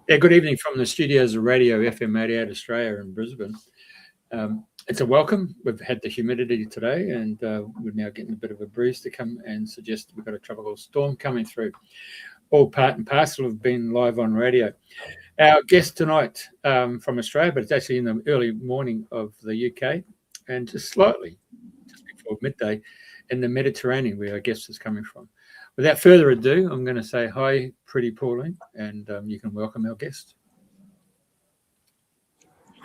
Yeah, good evening from the studios of Radio FM 88 Australia in Brisbane. It's a welcome. We've had the humidity today, and we're now getting a bit of a breeze to come and suggest we've got a tropical storm coming through. All part and parcel of being live on radio. Our guest tonight from Australia, but it's actually in the early morning of the UK, and just before midday, in the Mediterranean, where our guest is coming from. Without further ado, I'm going to say hi, Priti Pauline, and you can welcome our guest.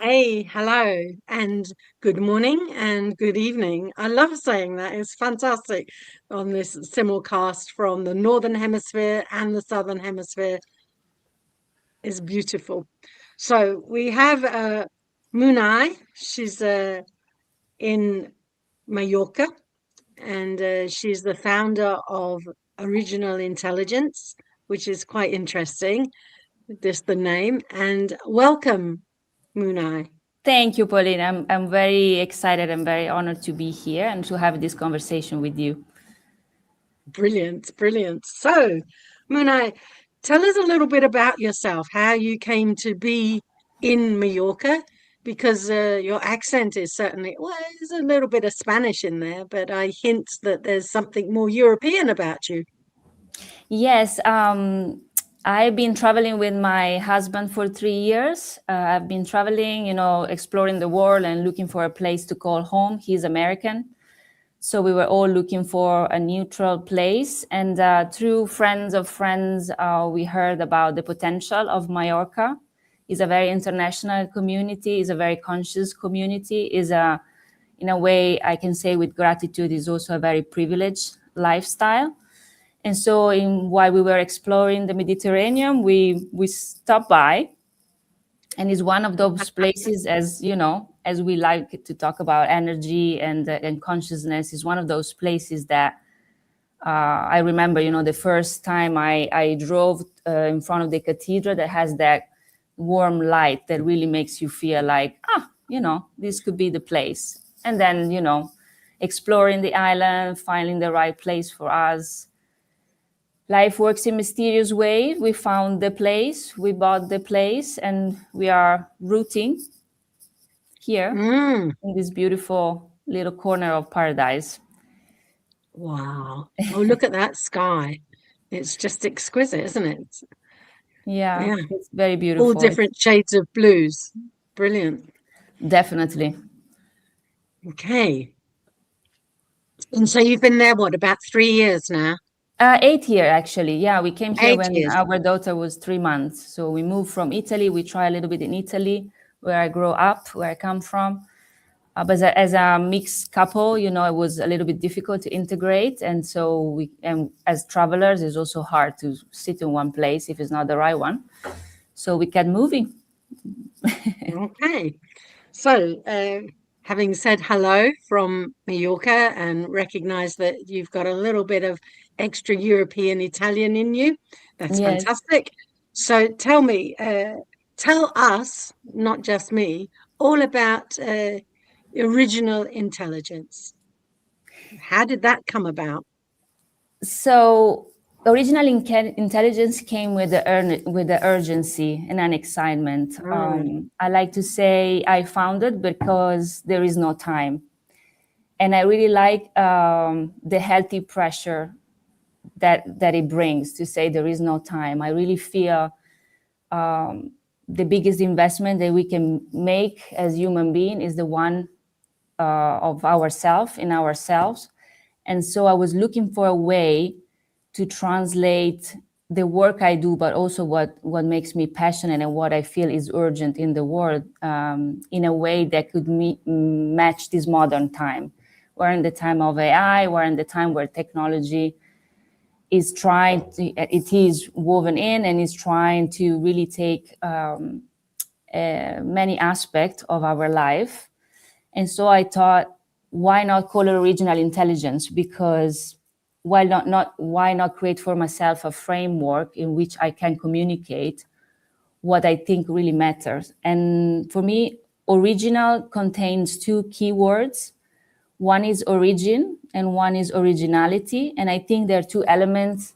Hey, hello, and good morning and good evening. I love saying that. It's fantastic on this simulcast from the Northern Hemisphere and the Southern Hemisphere. It's beautiful. So we have Munay. She's in Mallorca, and she's the founder of Original Intelligence, which is quite interesting, just the name. And welcome, Munay. Thank you, Pauline. I'm very excited and very honored to be here and to have this conversation with you. Brilliant, brilliant. So, Munay, tell us a little bit about yourself, how you came to be in Mallorca, because your accent is certainly, well, there's a little bit of Spanish in there, but I hint that there's something more European about you. Yes, I've been traveling with my husband for 3 years. I've been traveling, exploring the world and looking for a place to call home. He's American. So we were all looking for a neutral place. And through friends of friends, we heard about the potential of Mallorca. It's a very international community, it's a very conscious community, in a way, I can say with gratitude, is also a very privileged lifestyle. And so while we were exploring the Mediterranean, we stopped by. And it's one of those places, as we like to talk about energy and consciousness, is one of those places that I remember, the first time I drove in front of the cathedral that has that warm light that really makes you feel like, this could be the place. And then, exploring the island, finding the right place for us. Life works in mysterious ways. We found the place, we bought the place, and we are rooting here in this beautiful little corner of paradise. Wow. Oh, look at that sky. It's just exquisite, isn't it? Yeah, it's very beautiful. All different shades of blues. Brilliant. Definitely. Okay. And so you've been there, about 3 years now? 8 years, actually. Yeah, we came here when our daughter was 3 months. So we moved from Italy. We tried a little bit in Italy, where I grew up, where I come from. But as a mixed couple, it was a little bit difficult to integrate. And so as travelers, it's also hard to sit in one place if it's not the right one. So we kept moving. Okay. So having said hello from Mallorca and recognize that you've got a little bit of extra European Italian in you, that's fantastic. So tell us, not just me, all about Original Intelligence. How did that come about? So Original Intelligence came with the urgency and an excitement. I like to say I found it because there is no time. And I really like the healthy pressure that it brings to say there is no time. I really feel the biggest investment that we can make as human beings is the one of ourselves, in ourselves. And so I was looking for a way to translate the work I do, but also what makes me passionate and what I feel is urgent in the world in a way that could match this modern time. We're in the time of AI, we're in the time where technology is it is woven in and is trying to really take many aspects of our life. And so I thought, why not call it Original Intelligence? Because why not create for myself a framework in which I can communicate what I think really matters? And for me, original contains 2 key words. One is origin and one is originality. And I think there are 2 elements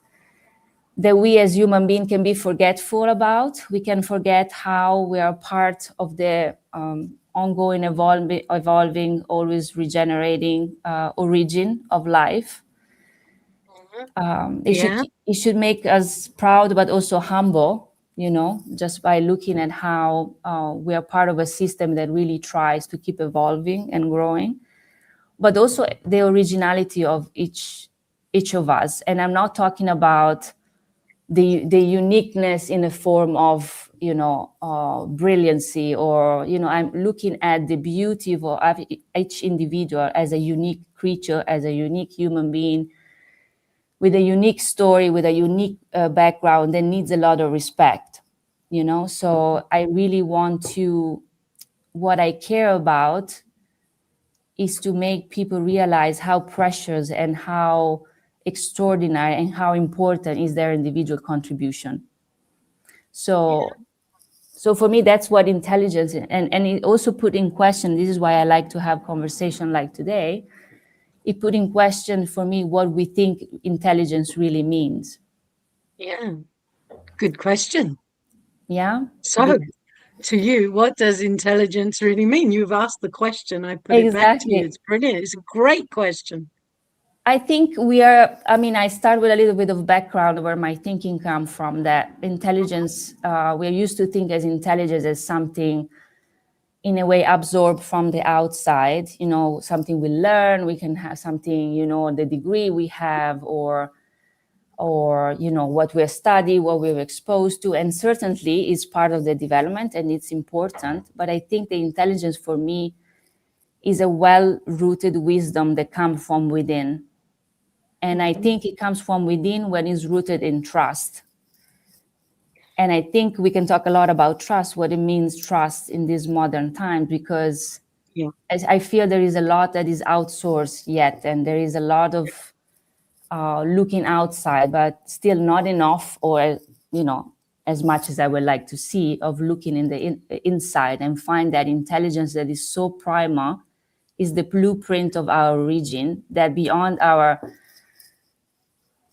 that we as human beings can be forgetful about. We can forget how we are part of the ongoing, evolving, always regenerating origin of life. It should make us proud, but also humble, just by looking at how we are part of a system that really tries to keep evolving and growing, but also the originality of each of us. And I'm not talking about the uniqueness in the form of brilliancy, or I'm looking at the beauty of each individual as a unique creature, as a unique human being with a unique story, with a unique background that needs a lot of respect. So I really want to, what I care about is to make people realize how precious and how extraordinary and how important is their individual contribution. So for me, that's what intelligence, and it also put in question, this is why I like to have conversation like today, it put in question for me what we think intelligence really means. Yeah, good question. Yeah. So to you, what does intelligence really mean? You've asked the question, I put it back to you. It's brilliant. It's a great question. I think I start with a little bit of background where my thinking comes from, that intelligence, we're used to think as intelligence as something in a way absorbed from the outside, something we learn, we can have something, the degree we have, or what we study, what we're exposed to, and certainly is part of the development and it's important. But I think the intelligence for me is a well-rooted wisdom that comes from within. And I think it comes from within when it's rooted in trust. And I think we can talk a lot about trust, what it means trust in these modern times, because I feel there is a lot that is outsourced yet, and there is a lot of looking outside, but still not enough, or as much as I would like to see, of looking in the inside and find that intelligence that is so primal is the blueprint of our origin, that beyond our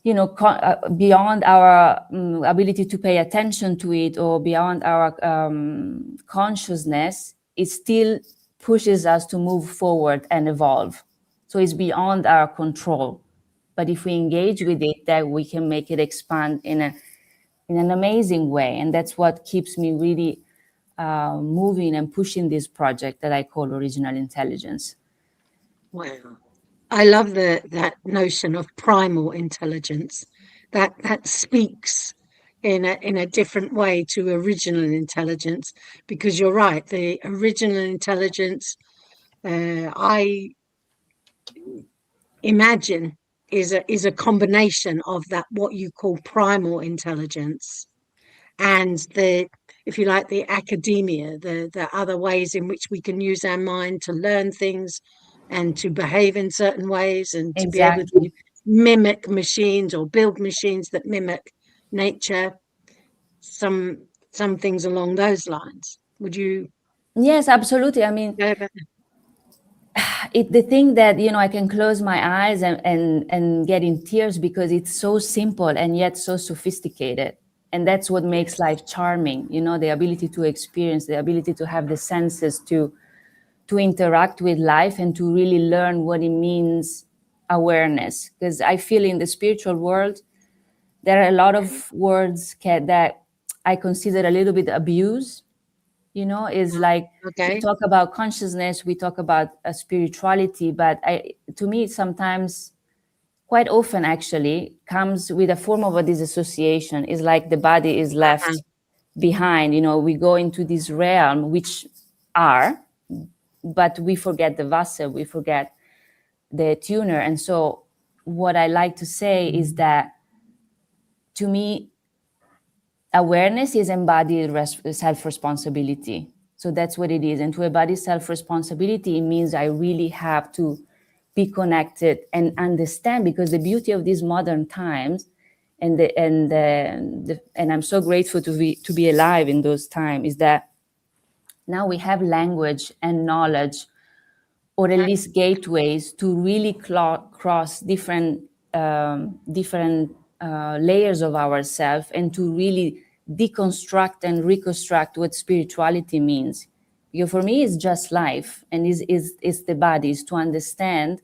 beyond our ability to pay attention to it, or beyond our consciousness, it still pushes us to move forward and evolve. So it's beyond our control. But if we engage with it, that we can make it expand in an amazing way. And that's what keeps me really moving and pushing this project that I call Original Intelligence. Wow. I love that notion of primal intelligence. That speaks in a different way to original intelligence, because you're right, the original intelligence, I imagine, is a combination of that, what you call primal intelligence, and the, if you like, the academia, the other ways in which we can use our mind to learn things and to behave in certain ways, and to be able to mimic machines or build machines that mimic nature, some things along those lines. Would you? Yes, absolutely. I mean, the thing that, I can close my eyes and get in tears, because it's so simple and yet so sophisticated. And that's what makes life charming, the ability to experience, the ability to have the senses to interact with life and to really learn what it means, awareness. Because I feel in the spiritual world, there are a lot of words that I consider a little bit abuse. Is like, we talk about consciousness, we talk about spirituality, but to me, sometimes, quite often actually, comes with a form of a disassociation. It's like the body is left behind. We go into this realm, which but we forget the vessel, we forget the tuner. And so what I like to say is that, to me, awareness is embodied self-responsibility. So that's what it is. And to embody self-responsibility, it means I really have to be connected and understand, because the beauty of these modern times, and I'm so grateful to be alive in those times, is that now we have language and knowledge, or at least gateways, to really cross different layers of ourselves and to really deconstruct and reconstruct what spirituality means. Because for me, it's just life, and is the body, is to understand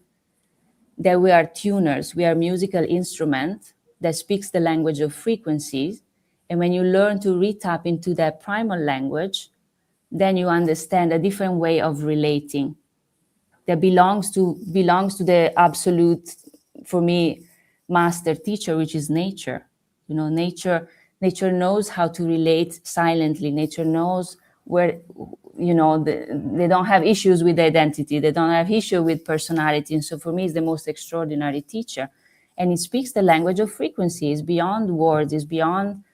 that we are tuners, we are musical instrument that speaks the language of frequencies. And when you learn to re-tap into that primal language, then you understand a different way of relating that belongs to the absolute, for me, master teacher, which is nature. You know, nature knows how to relate silently. Nature knows where, you know, they don't have issues with identity. They don't have issue with personality. And so for me, it's the most extraordinary teacher. And it speaks the language of frequency. It's beyond words. It's beyond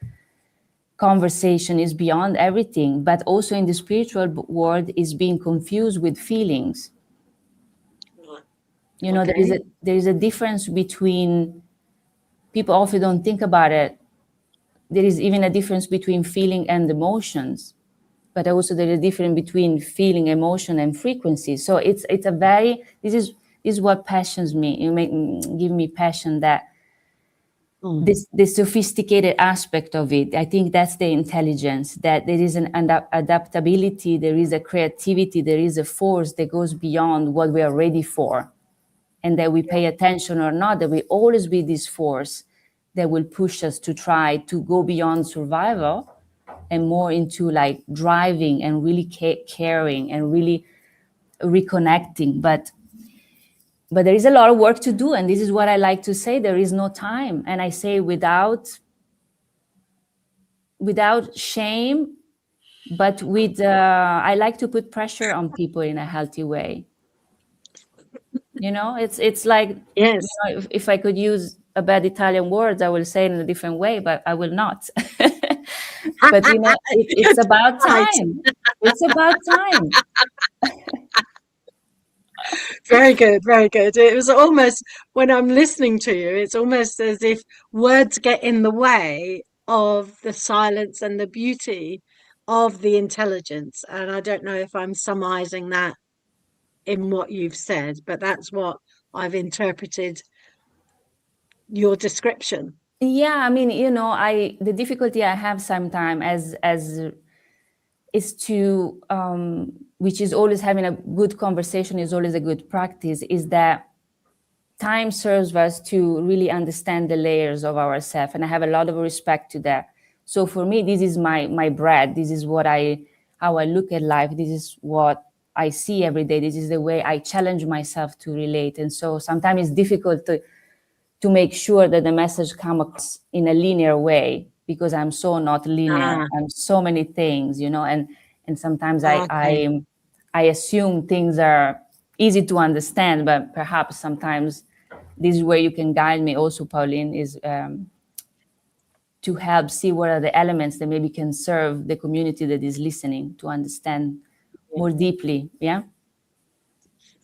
conversation. Is beyond everything. But also in the spiritual world is being confused with feelings. You know, Okay. there is a difference between, people often don't think about it. There is even a difference between feeling and emotions, but also there is a difference between feeling, emotion, and frequency. So it's a very, this is what passions me. Give me passion, that this sophisticated aspect of it. I think that's the intelligence, that there is an adaptability, there is a creativity, there is a force that goes beyond what we are ready for. And that we pay attention or not, there will always be this force that will push us to try to go beyond survival and more into like driving and really caring and really reconnecting. But there is a lot of work to do. And this is what I like to say, there is no time. And I say without shame, but with, I like to put pressure on people in a healthy way. You know, it's like, Yes. you know, if I could use a bad Italian word, I will say it in a different way, but I will not. But you know, it's about time. It's about time. Very good, very good. It was almost, when I'm listening to you, it's almost as if words get in the way of the silence and the beauty of the intelligence. And I don't know if I'm surmising that in what you've said, but that's what I've interpreted your description. Yeah, I mean, you know, the difficulty I have sometimes as is to which is always having a good conversation is always a good practice, is that time serves us to really understand the layers of ourselves, and I have a lot of respect to that. So for me, this is my bread. This is how I look at life. This is what I see every day. This is the way I challenge myself to relate. And so sometimes it's difficult to make sure that the message comes across in a linear way, because I'm so not linear. I'm so many things, you know, and sometimes Okay. I assume things are easy to understand, but perhaps sometimes this is where you can guide me also, Pauline, is to help see what are the elements that maybe can serve the community that is listening to understand more deeply. Yeah.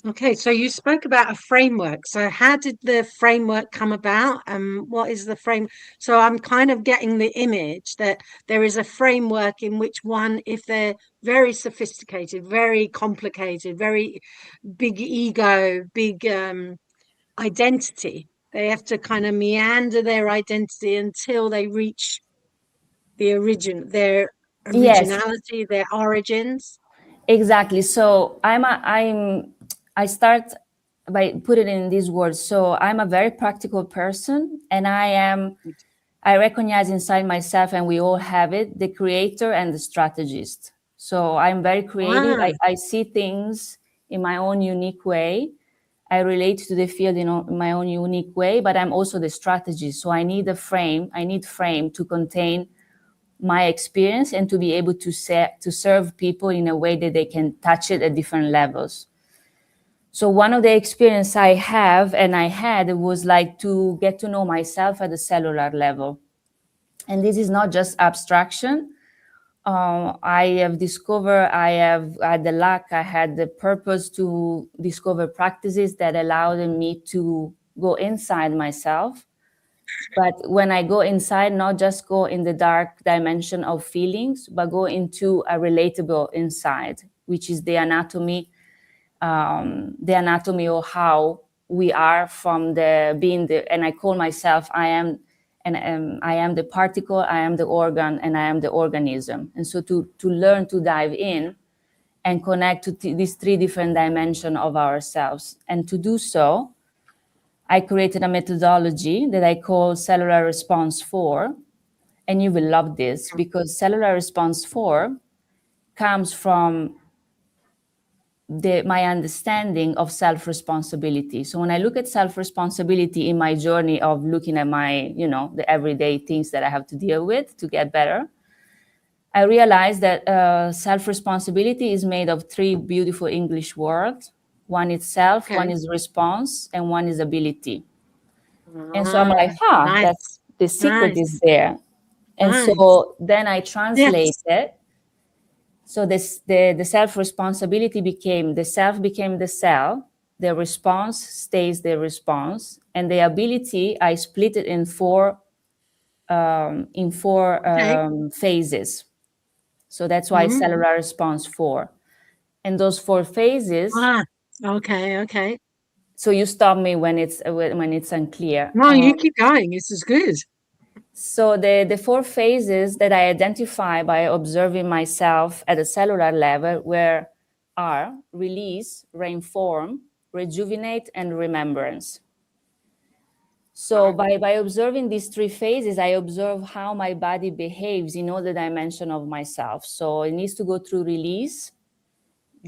Okay, so you spoke about a framework. So how did the framework come about? What is the frame? So I'm kind of getting the image that there is a framework in which one, if they're very sophisticated, very complicated, very big ego, big identity, they have to kind of meander their identity until they reach their Yes, originality, their origins. exactly. So I start by putting it in these words. So I'm a very practical person, and I recognize inside myself, and we all have it, the creator and the strategist. So I'm very creative. Ah, I see things in my own unique way. I relate to the field in my own unique way, but I'm also the strategist. So I need a frame. I need frame to contain my experience and to be able to serve people in a way that they can touch it at different levels. So one of the experience I have and I had was like to get to know myself at the cellular level. And this is not just abstraction. I have discovered, I have had the luck, I had the purpose to discover practices that allowed me to go inside myself. But when I go inside, not just go in the dark dimension of feelings, but go into a relatable inside, which is the anatomy of how we are from and I call myself, I am And I am the particle, I am the organ, and I am the organism. And so to learn to dive in and connect to these three different dimensions of ourselves. And to do so, I created a methodology that I call Cellular Response 4. And you will love this, because Cellular Response 4 comes from my understanding of self-responsibility. So when I look at self-responsibility in my journey of looking at my, the everyday things that I have to deal with to get better, I realized that self-responsibility is made of three beautiful English words. One is self, one is response, and one is ability. And so I'm like, nice. that's the secret is there. And so then I translate it. So the self-responsibility became the self, became the cell, the response stays the response, and the ability, I split it in four phases. So that's why Cellular Response 4. And those 4 phases. Okay. So you stop me when it's unclear. No, you keep going. This is good. So the 4 phases that I identify by observing myself at a cellular level are release, reinform, rejuvenate, and remembrance. So by observing these 3 phases, I observe how my body behaves in all the dimension of myself. So it needs to go through release,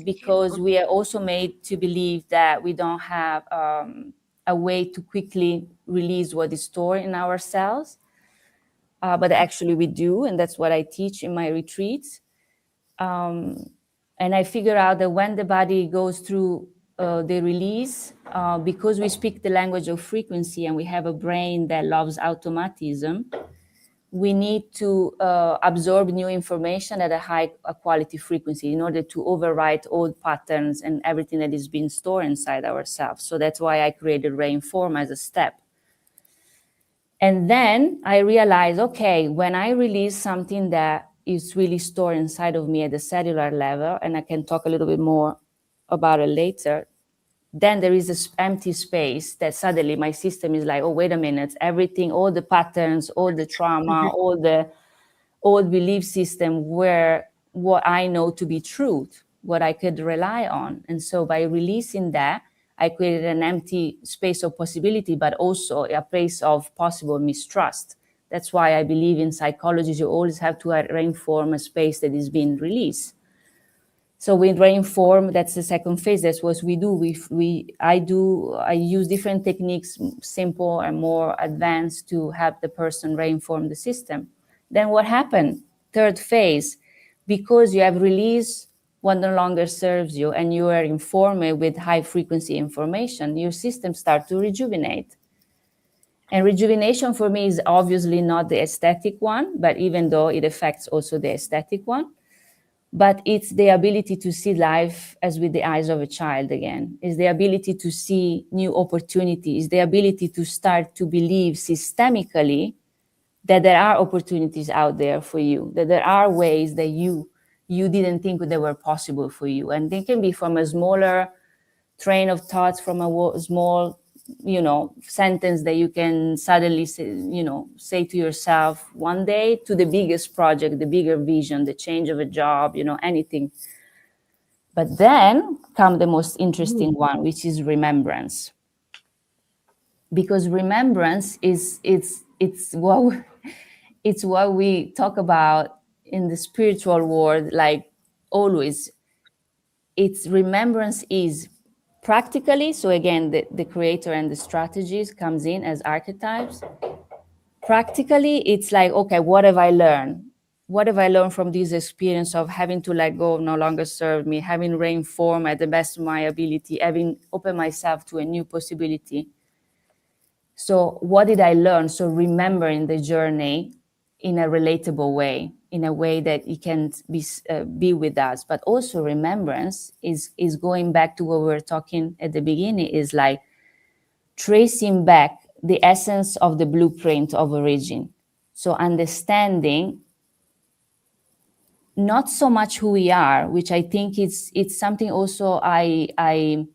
because we are also made to believe that we don't have a way to quickly release what is stored in our cells. But actually we do, and that's what I teach in my retreats. And I figure out that when the body goes through the release, because we speak the language of frequency and we have a brain that loves automatism, we need to absorb new information at a high quality frequency in order to overwrite old patterns and everything that is being stored inside ourselves. So that's why I created Reinform as a step. And then I realized, okay, when I release something that is really stored inside of me at the cellular level, and I can talk a little bit more about it later, then there is this empty space that suddenly my system is like, oh, wait a minute, everything, all the patterns, all the trauma, all the old belief system were what I know to be truth, what I could rely on. And so by releasing that, I created an empty space of possibility, but also a place of possible mistrust. That's why I believe in psychology, you always have to reinform a space that is being released. So with reinform, that's the second phase. That's what we do. I use different techniques, simple and more advanced, to help the person reinform the system. Then what happened? Third phase, because you have released what no longer serves you and you are informed with high frequency information, your system starts to rejuvenate. And rejuvenation for me is obviously not the aesthetic one, but even though it affects also the aesthetic one, but it's the ability to see life as with the eyes of a child again. It's the ability to see new opportunities, the ability to start to believe systemically that there are opportunities out there for you, that there are ways that you didn't think that were possible for you. And they can be from a smaller train of thoughts, from a small, sentence that you can suddenly say to yourself one day, to the biggest project, the bigger vision, the change of a job, anything. But then come the most interesting one, which is remembrance. Because remembrance it's what we talk about in the spiritual world, like always. It's remembrance is practically, so again, the creator and the strategies comes in as archetypes. Practically, it's like, okay, what have I learned? What have I learned from this experience of having to let go of no longer serve me, having reinformed at the best of my ability, having opened myself to a new possibility? So what did I learn? So remembering the journey in a relatable way, in a way that it can be with us. But also remembrance is going back to what we were talking at the beginning, is like tracing back the essence of the blueprint of origin. So understanding not so much who we are, which I think it's something also I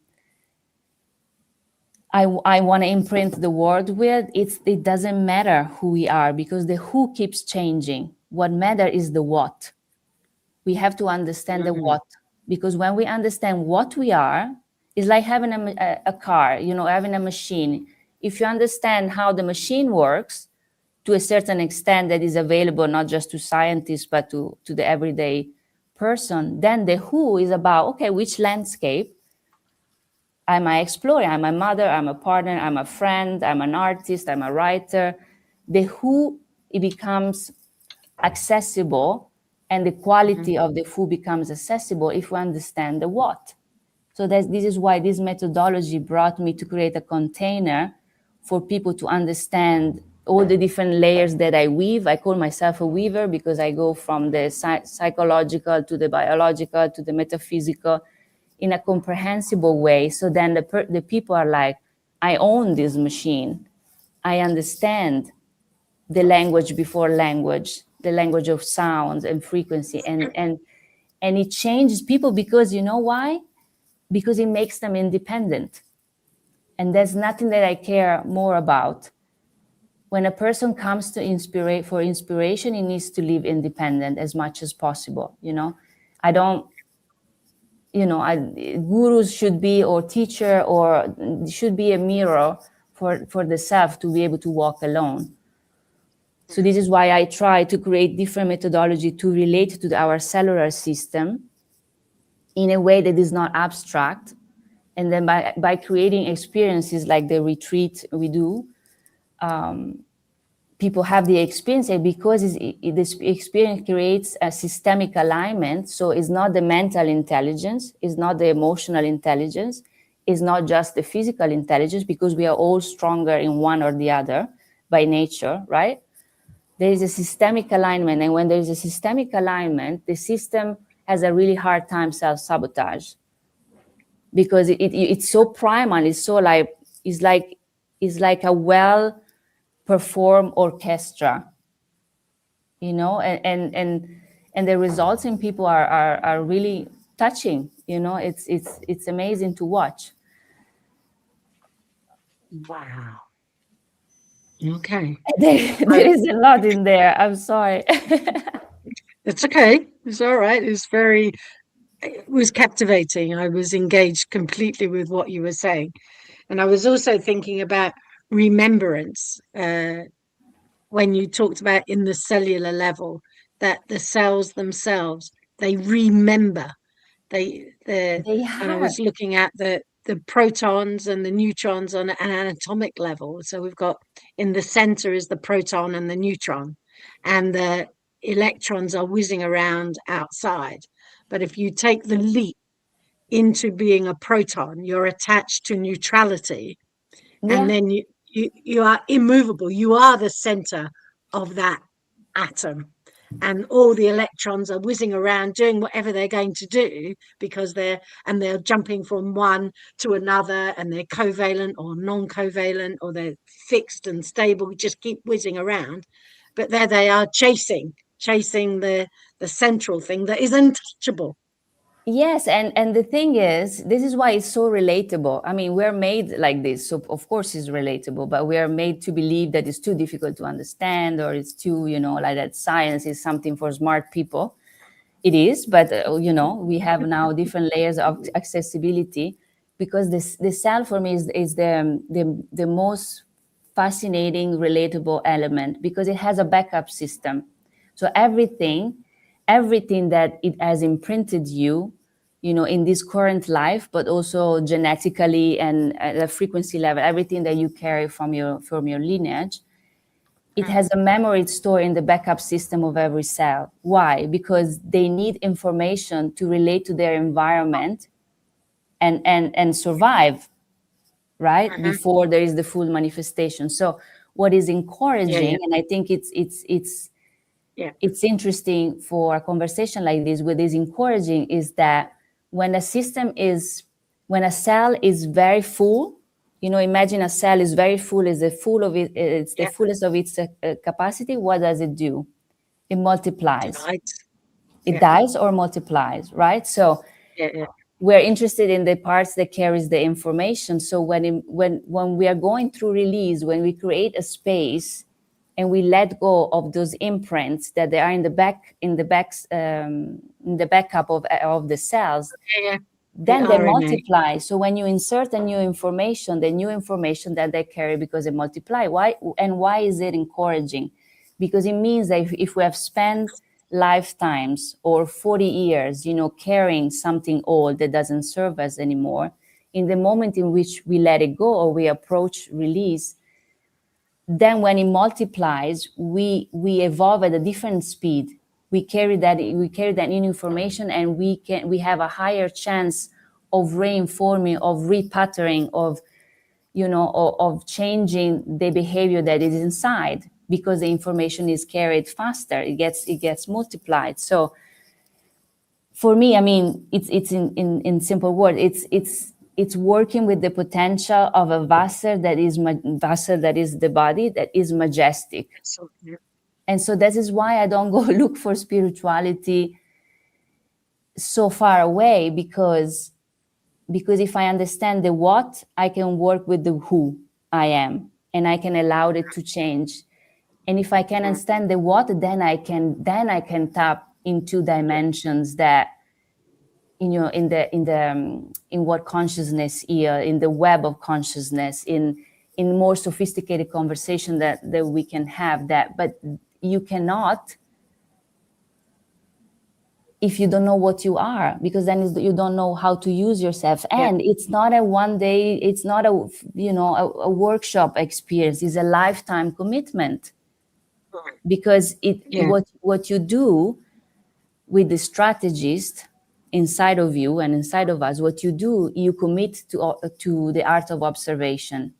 I want to imprint the world with, it doesn't matter who we are, because the who keeps changing. What matters is the what. We have to understand the what, because when we understand what we are, it's like having a car, having a machine. If you understand how the machine works to a certain extent that is available not just to scientists but to the everyday person, then the who is about, okay, which landscape am I exploring? I'm a mother, I'm a partner, I'm a friend, I'm an artist, I'm a writer. The who, it becomes accessible, and the quality of the who becomes accessible if we understand the what. So this is why this methodology brought me to create a container for people to understand all the different layers that I weave. I call myself a weaver because I go from the psychological to the biological to the metaphysical in a comprehensible way. So then the people are like, I own this machine. I understand the language before language, the language of sounds and frequency. And it changes people, because you know why? Because it makes them independent. And there's nothing that I care more about. When a person comes to for inspiration, he needs to live independent as much as possible. I don't, gurus should be, or teacher, or should be a mirror for the self to be able to walk alone. So this is why I try to create different methodology to relate to our cellular system in a way that is not abstract. And then by creating experiences like the retreat we do, people have the experience, because this experience creates a systemic alignment. So it's not the mental intelligence, it's not the emotional intelligence, it's not just the physical intelligence, because we are all stronger in one or the other by nature, right? There is a systemic alignment. And when there is a systemic alignment, the system has a really hard time self-sabotage, because it's so primal. It's so it's like a well-performed orchestra, and the results in people are really touching. It's amazing to watch. Wow. Okay. There is a lot in there. I'm sorry. It's okay. It's all right. It was captivating. I was engaged completely with what you were saying. And I was also thinking about remembrance when you talked about in the cellular level, that the cells themselves, they remember. And I are. was looking at the protons and the neutrons on an anatomic level. So we've got, in the center is the proton and the neutron, and the electrons are whizzing around outside. But if you take the leap into being a proton, you're attached to neutrality, and then you are immovable. You are the center of that atom, and all the electrons are whizzing around doing whatever they're going to do, because they're jumping from one to another, and they're covalent or non-covalent, or they're fixed and stable, just keep whizzing around. But there they are, chasing the central thing that is untouchable. Yes, and the thing is, this is why it's so relatable. I mean, we're made like this, so of course it's relatable, but we are made to believe that it's too difficult to understand, or it's too, like that science is something for smart people. It is, but we have now different layers of accessibility, because the cell for me is the most fascinating, relatable element, because it has a backup system. So everything that it has imprinted you, in this current life, but also genetically and at a frequency level, everything that you carry from your lineage, it has a memory stored in the backup system of every cell. Why? Because they need information to relate to their environment and survive, right? Before there is the full manifestation. So what is encouraging, and I think it's interesting for a conversation like this, what is encouraging is that when a cell is very full, imagine a cell is very full, it's the fullest of its capacity. What does it do? It multiplies. It dies or multiplies, right? So we're interested in the parts that carries the information. So when we are going through release, when we create a space and we let go of those imprints that they are in the backup of the cells, Yeah. then The they RNA. multiply. So when you insert a new information, the new information that they carry, because they multiply. Why is it encouraging? Because it means that if we have spent lifetimes or 40 years, carrying something old that doesn't serve us anymore, in the moment in which we let it go or we approach release, then when it multiplies, we evolve at a different speed. We carry that new information, and we have a higher chance of reinforming, of repatterning, of changing the behavior that is inside, because the information is carried faster. It gets multiplied. So for me, I mean, it's in simple words, it's working with the potential of a vessel that is the body, that is majestic. Absolutely. And so that is why I don't go look for spirituality so far away, because if I understand the what, I can work with the who I am, and I can allow it to change. And if I can understand the what, then I can tap into dimensions that, in what consciousness here, in the web of consciousness, in more sophisticated conversation that we can have that. But you cannot if you don't know what you are, because then you don't know how to use yourself. And it's not a one day, it's not a workshop experience. It's a lifetime commitment, because what you do with the strategist inside of you and inside of us, what you do, you commit to the art of observation.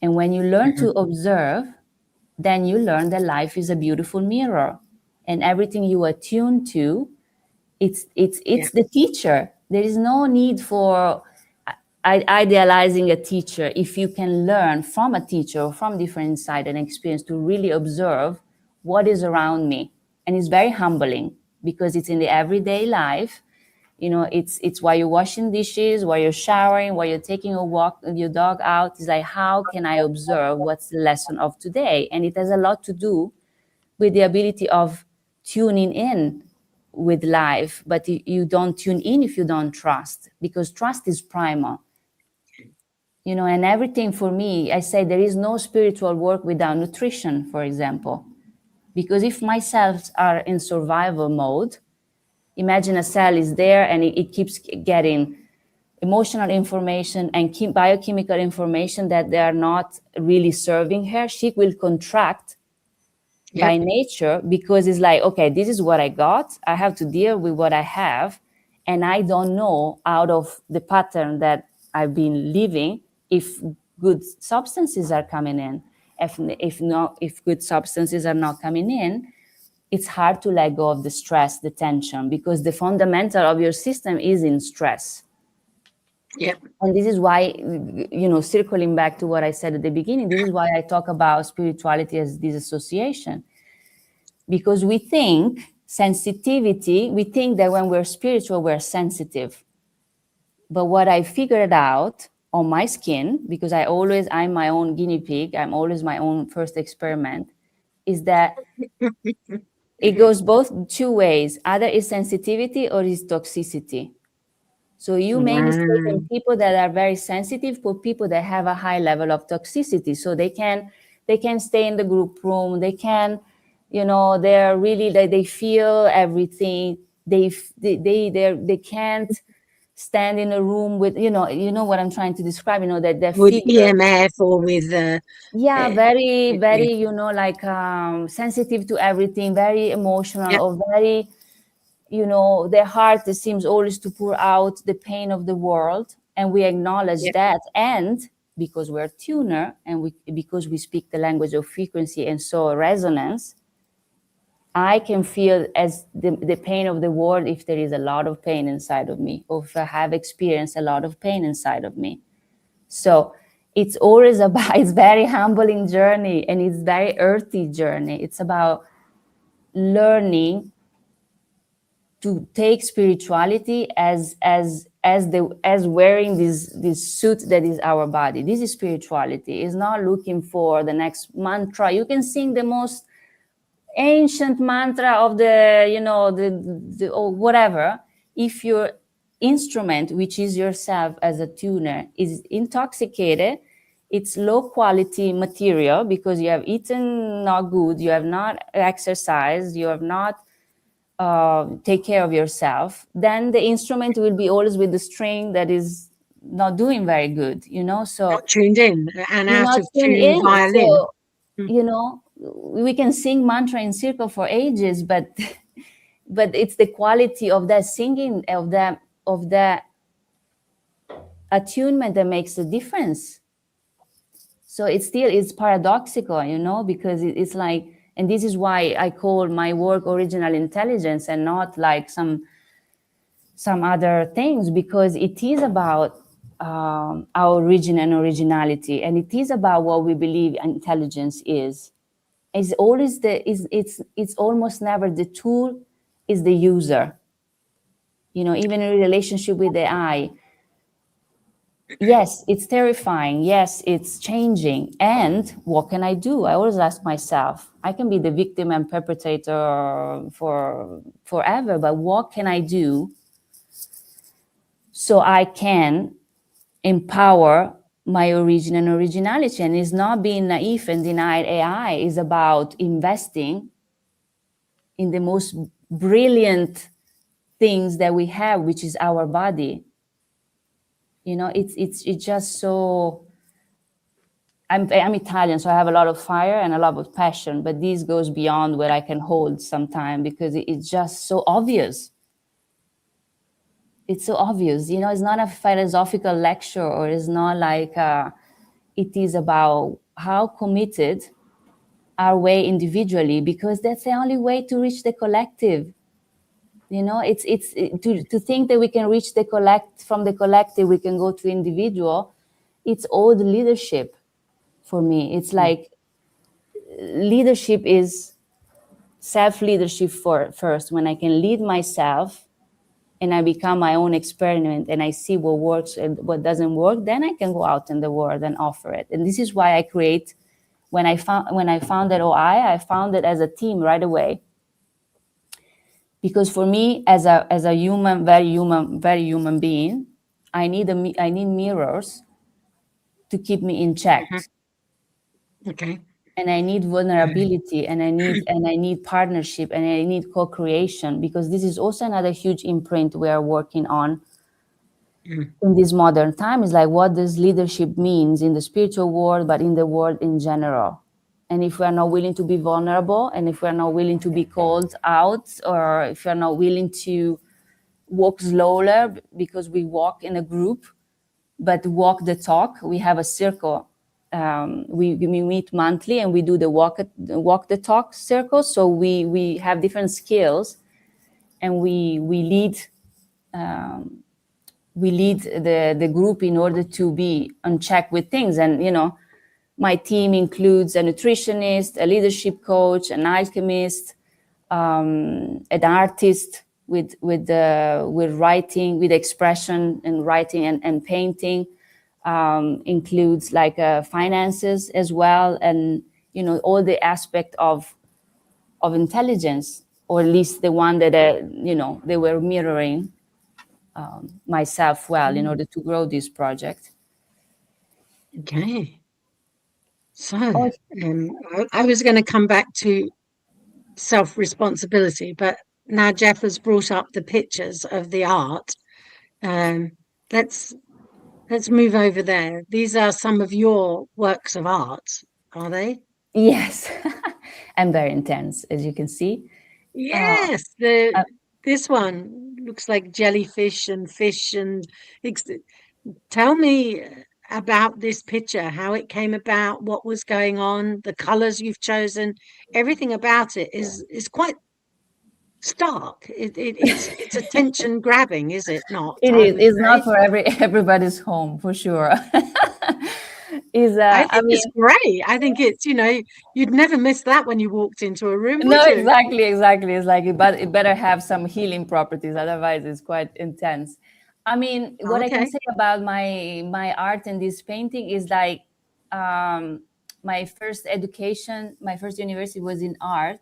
And when you learn to observe, then you learn that life is a beautiful mirror, and everything you attune to, it's the teacher. There is no need for idealizing a teacher. If you can learn from a teacher or from different insight and experience to really observe what is around me. And it's very humbling, because it's in the everyday life. It's while you're washing dishes, while you're showering, while you're taking a walk with your dog out. It's like, how can I observe what's the lesson of today? And it has a lot to do with the ability of tuning in with life. But you don't tune in if you don't trust, because trust is primal. And everything, for me, I say there is no spiritual work without nutrition, for example. Because if my cells are in survival mode, imagine a cell is there and it keeps getting emotional information and biochemical information that they are not really serving her. She will contract by nature, because it's like, okay, this is what I got. I have to deal with what I have. And I don't know, out of the pattern that I've been living, if good substances are coming in. If good substances are not coming in, it's hard to let go of the stress, the tension, because the fundamental of your system is in stress. And this is why, circling back to what I said at the beginning, this is why I talk about spirituality as disassociation. Because we think sensitivity, we think that when we're spiritual, we're sensitive. But what I figured out on my skin, because I'm my own guinea pig, I'm always my own first experiment, is that it goes both two ways. Either is sensitivity or is toxicity. So you may mistake people that are very sensitive for people that have a high level of toxicity. So they can stay in the group room. They can, they're really, they feel everything. They can't stand in a room with, you know what I'm trying to describe, that they're with EMF or with very, like sensitive to everything, very emotional, or very, their heart seems always to pour out the pain of the world. And we acknowledge that. And because we're tuner, and because we speak the language of frequency and so resonance, I can feel as the pain of the world if there is a lot of pain inside of me, or if I have experienced a lot of pain inside of me. So it's always it's very humbling journey, and it's very earthy journey. It's about learning to take spirituality as wearing this suit that is our body. This is spirituality. It's not looking for the next mantra. You can sing the most ancient mantra of the or whatever. If your instrument, which is yourself as a tuner, is intoxicated, it's low quality material because you have eaten not good, you have not exercised, you have not take care of yourself, then the instrument will be always with the string that is not doing very good, so Not tuned in and you're out not of tuned tune in. violin. So we can sing mantra in circle for ages, but it's the quality of that singing, of that attunement that makes the difference. So it's paradoxical, because it's like, and this is why I call my work original intelligence and not like some other things, because it is about our origin and originality, and it is about what we believe intelligence is. It's always it's almost never the tool, is the user. Even in a relationship with the AI, yes, it's terrifying. Yes, it's changing. And what can I do? I always ask myself, I can be the victim and perpetrator for forever, but what can I do so I can empower my origin and originality? And it's not being naive and denied AI. It's about investing in the most brilliant things that we have, which is our body. It's just so. I'm Italian, so I have a lot of fire and a lot of passion, but this goes beyond what I can hold sometimes, because it's just so obvious. It's so obvious, it's not a philosophical lecture, or it's not like it is about how committed are we individually, because that's the only way to reach the collective. It's to think that we can reach from the collective, we can go to individual. It's old leadership for me. It's like leadership is self-leadership first. When I can lead myself and I become my own experiment and I see what works and what doesn't work, then I can go out in the world and offer it. And this is why I create. When I founded OI, I found it as a team right away. Because for me, as a human, very human being, I need mirrors to keep me in check. Okay. And I need vulnerability, and I need partnership, and I need co-creation, because this is also another huge imprint we are working on in this modern time. Is like, what does leadership means in the spiritual world, but in the world in general? And if we are not willing to be vulnerable, and if we are not willing to be called out, or if we are not willing to walk slower because we walk in a group, but walk the talk, we have a circle. We meet monthly and we do the walk the talk circle. So we have different skills, and we lead the group in order to be on check with things. And my team includes a nutritionist, a leadership coach, an alchemist, an artist with writing, with expression and writing and painting. Includes like finances as well, and all the aspect of intelligence, or at least the one that they were mirroring myself well in order to grow this project. Okay. So I was going to come back to self-responsibility, but now Jeff has brought up the pictures of the art. Let's move over there. These are some of your works of art, are they? Yes. And very intense, as you can see. Yes, this one looks like jellyfish and fish. And tell me about this picture, how it came about, what was going on, the colors you've chosen. Everything about it is quite stark. It's attention grabbing, is it not? It I is. would It's say. not for everybody's home, for sure. I think it's great. I think it's, you'd never miss that when you walked into a room, No, would you? exactly. It's like, but it better have some healing properties, otherwise it's quite intense. I mean, what I can Okay. say about my art and this painting is like, my first education, my first university was in art,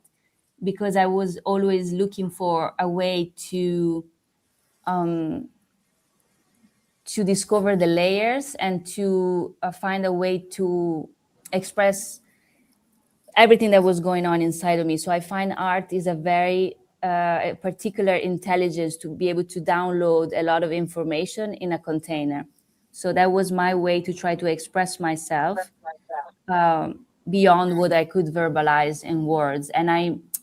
because I was always looking for a way to discover the layers and to find a way to express everything that was going on inside of me. So I find art is a very a particular intelligence to be able to download a lot of information in a container. So that was my way to try to express myself beyond what I could verbalize in words. And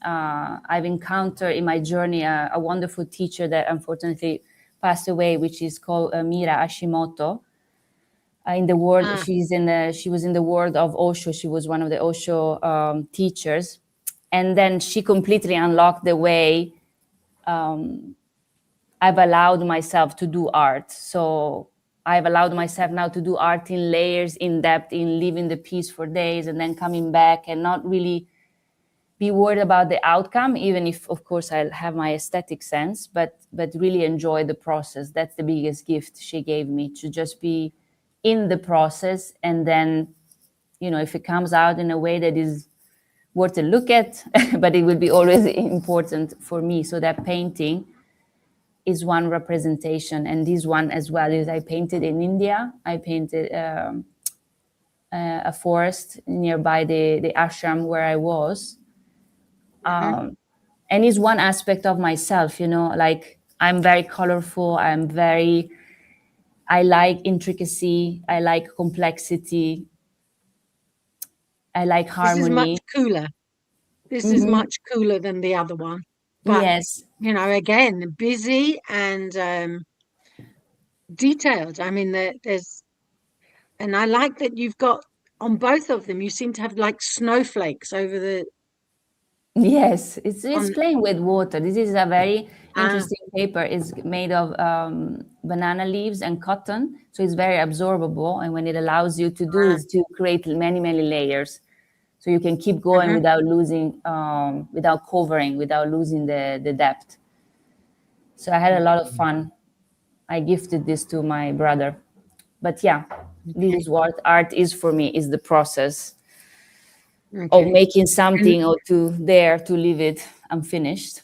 I've encountered in my journey a wonderful teacher that unfortunately passed away, which is called Mira Hashimoto. In the world, she was in the world of Osho. She was one of the Osho teachers, and then she completely unlocked the way I've allowed myself to do art. So I've allowed myself now to do art in layers, in depth, in living the piece for days, and then coming back and not really be worried about the outcome, even if, of course, I have my aesthetic sense, but really enjoy the process. That's the biggest gift she gave me, to just be in the process. And then, if it comes out in a way that is worth a look at, but it will be always important for me. So that painting is one representation. And this one as well is I painted in India. I painted a forest nearby the ashram where I was. And it's one aspect of myself, like I'm very colorful. I like intricacy. I like complexity. I like harmony. This is much cooler. This is much cooler than the other one. But, Yes. Again, busy and detailed. I mean, and I like that you've got on both of them, you seem to have like snowflakes over the. Yes, it's On, playing with water. This is a very interesting paper. It's made of banana leaves and cotton, so it's very absorbable. And when it allows you to do is to create many, many layers, so you can keep going without losing, without covering, without losing the depth. So I had a lot of fun. I gifted this to my brother. But yeah, this is what art is for me: is the process of making something or to leave it unfinished.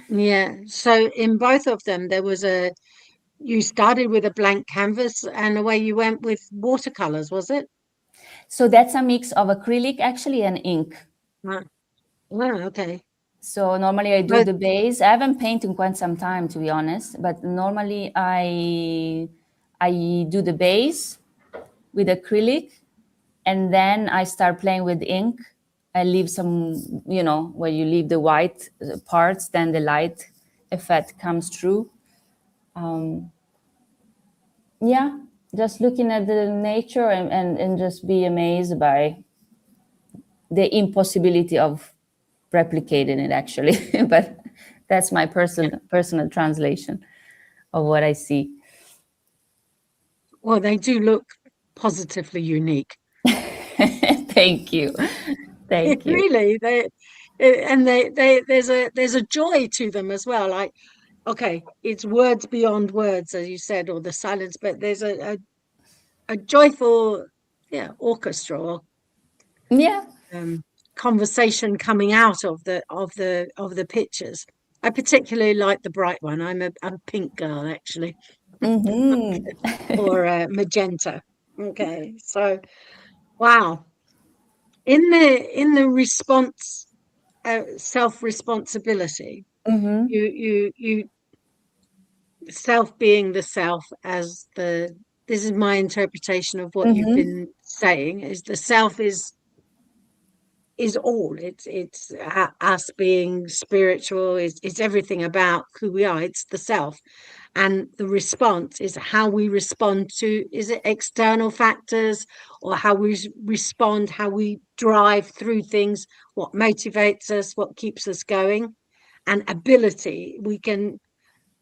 Yeah. So in both of them, you started with a blank canvas and away you went with watercolors, was it? So that's a mix of acrylic actually and ink. Okay. So normally I do the base. I haven't painted in quite some time, to be honest, but normally I do the base with acrylic, and then I start playing with ink. I leave some, where you leave the white parts, then the light effect comes through. Yeah, just looking at the nature and just be amazed by the impossibility of replicating it, actually. But that's my personal translation of what I see. Well, they do look positively unique. Thank you. Thank you. Really, there's a joy to them as well. Like, okay, it's words beyond words, as you said, or the silence, but there's a joyful, orchestra or Yeah. conversation coming out of the pictures. I particularly like the bright one. I'm a pink girl, actually. Or magenta. Okay, so wow. In the response, self-responsibility, you self being the self as this is my interpretation of what you've been saying, is the self is all. It's us being spiritual, it's everything about who we are. It's the self. And the response is how we respond to, is it external factors, or how we respond, how we drive through things, what motivates us, what keeps us going. And ability, we can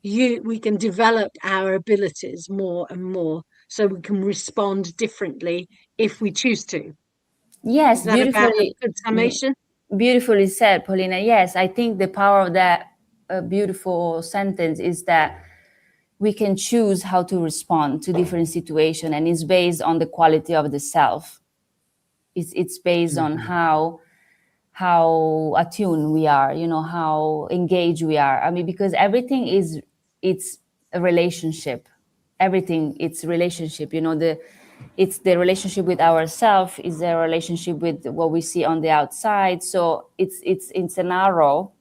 develop our abilities more and more. so we can respond differently if we choose to. Yes, Is that about a beautifully, good summation? beautifully said, Paulina. Yes, I think the power of that beautiful sentence is that we can choose how to respond to different situations, and it's based on the quality of the self. It's based on how attuned we are, you know, how engaged we are. I mean, because everything it's a relationship. Everything it's relationship. You know, it's the relationship with ourselves, is the relationship with what we see on the outside. So it's an arrow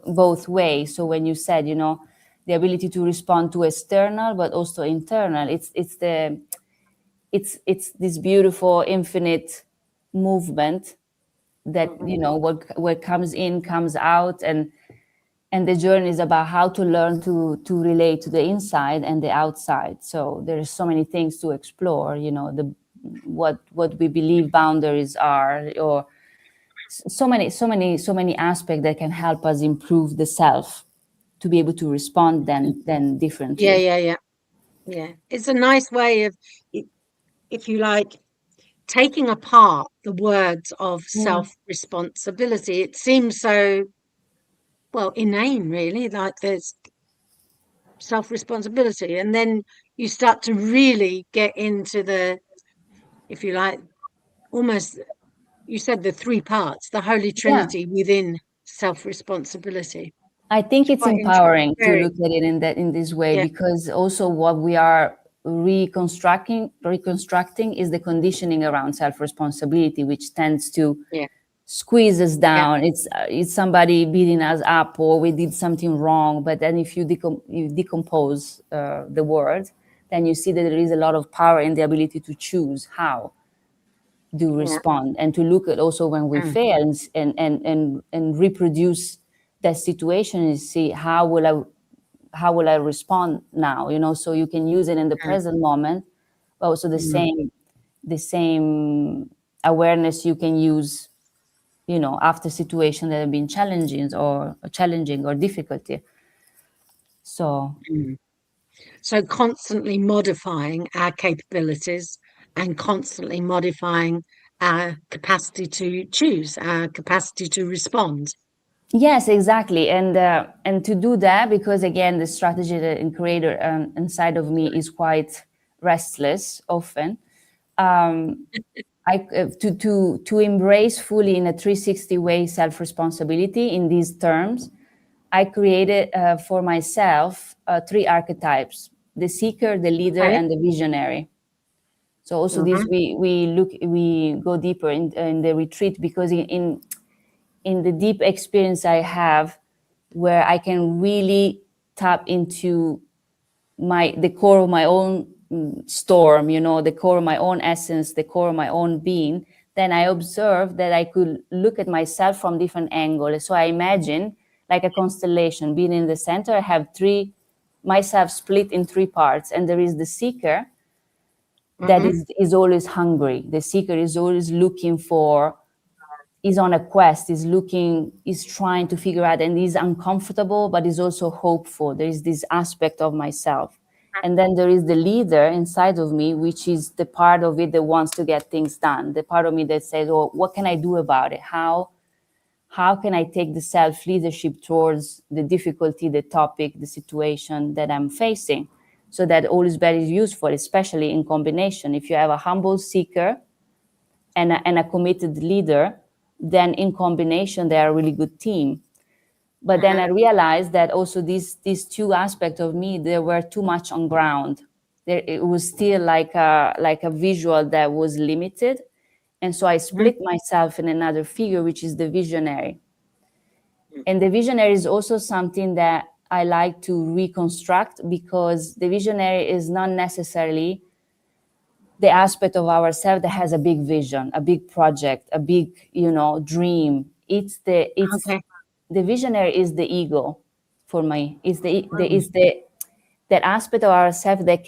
both ways. So when you said, you know, the ability to respond to external but also internal, it's this beautiful infinite movement that, you know, what comes in comes out, and the journey is about how to learn to relate to the inside and the outside. So there's so many things to explore, you know, what we believe boundaries are, or so many aspects that can help us improve the self to be able to respond then differently. Yeah. It's a nice way of, if you like, taking apart the words of self-responsibility. It seems so, well, inane, really, like there's self-responsibility, and then you start to really get into the, if you like, almost, you said the three parts, the Holy Yeah, Trinity within self-responsibility. I think it's Quite interesting. empowering to look at it in this way, because also what we are reconstructing is the conditioning around self-responsibility, which tends to squeeze us down. It's somebody beating us up, or we did something wrong. But then if you decompose the word, then you see that there is a lot of power in the ability to choose how do respond, and to look at also when we fail and reproduce that situation and see how will I respond now, you know. So you can use it in the present moment, but also the same awareness you can use, you know, after situations that have been challenging or difficulty. So So constantly modifying our capabilities and constantly modifying our capacity to choose, our capacity to respond. yes, exactly. And to do that, because again, the strategy and creator inside of me is quite restless often. To embrace fully in a 360 way self-responsibility in these terms, I created for myself three archetypes: the seeker, the leader, and the visionary. So also this we go deeper in the retreat, because in the deep experience I have, where I can really tap into the core of my own storm, you know, the core of my own essence, the core of my own being, then I observed that I could look at myself from different angles. So I imagine like a constellation, being in the center, I have myself split in three parts, and there is the seeker that is always hungry. The seeker is always looking for, is on a quest, is trying to figure out, and is uncomfortable, but is also hopeful. There is this aspect of myself. And then there is the leader inside of me, which is the part of it that wants to get things done. The part of me that says, oh, what can I do about it? How can I take the self-leadership towards the difficulty, the topic, the situation that I'm facing? So that all is very useful, especially in combination. If you have a humble seeker and a committed leader, then in combination, they are a really good team. But then I realized that also these two aspects of me, they were too much on ground. It was still like a visual that was limited. And so I split myself in another figure, which is the visionary. And the visionary is also something that I like to reconstruct, because the visionary is not necessarily the aspect of ourselves that has a big vision, a big project, a big, you know, dream. The visionary is the ego for me. It's that aspect of ourselves that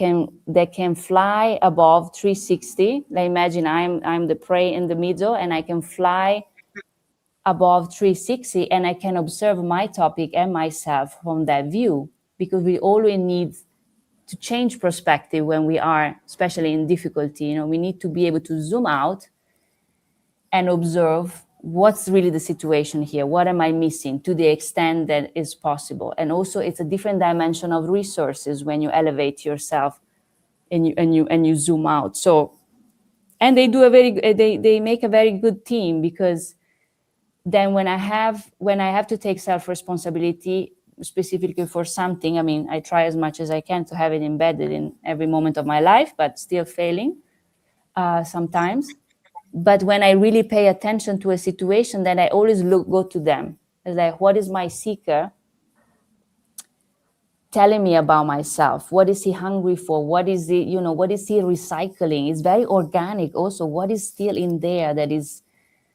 can fly above 360. Like imagine I'm the prey in the middle, and I can fly above 360, and I can observe my topic and myself from that view, because we always need to change perspective when we are, especially in difficulty. You know, we need to be able to zoom out and observe what's really the situation here. What am I missing to the extent that is possible? And also, it's a different dimension of resources when you elevate yourself and you zoom out. So, and they make a very good team, because then when I have to take self-responsibility specifically for something, I mean, I try as much as I can to have it embedded in every moment of my life, but still failing sometimes. But when I really pay attention to a situation, then I always go to them. It's like, what is my seeker telling me about myself? What is he hungry for? What is he, you know, what is he recycling? It's very organic also. What is still in there that is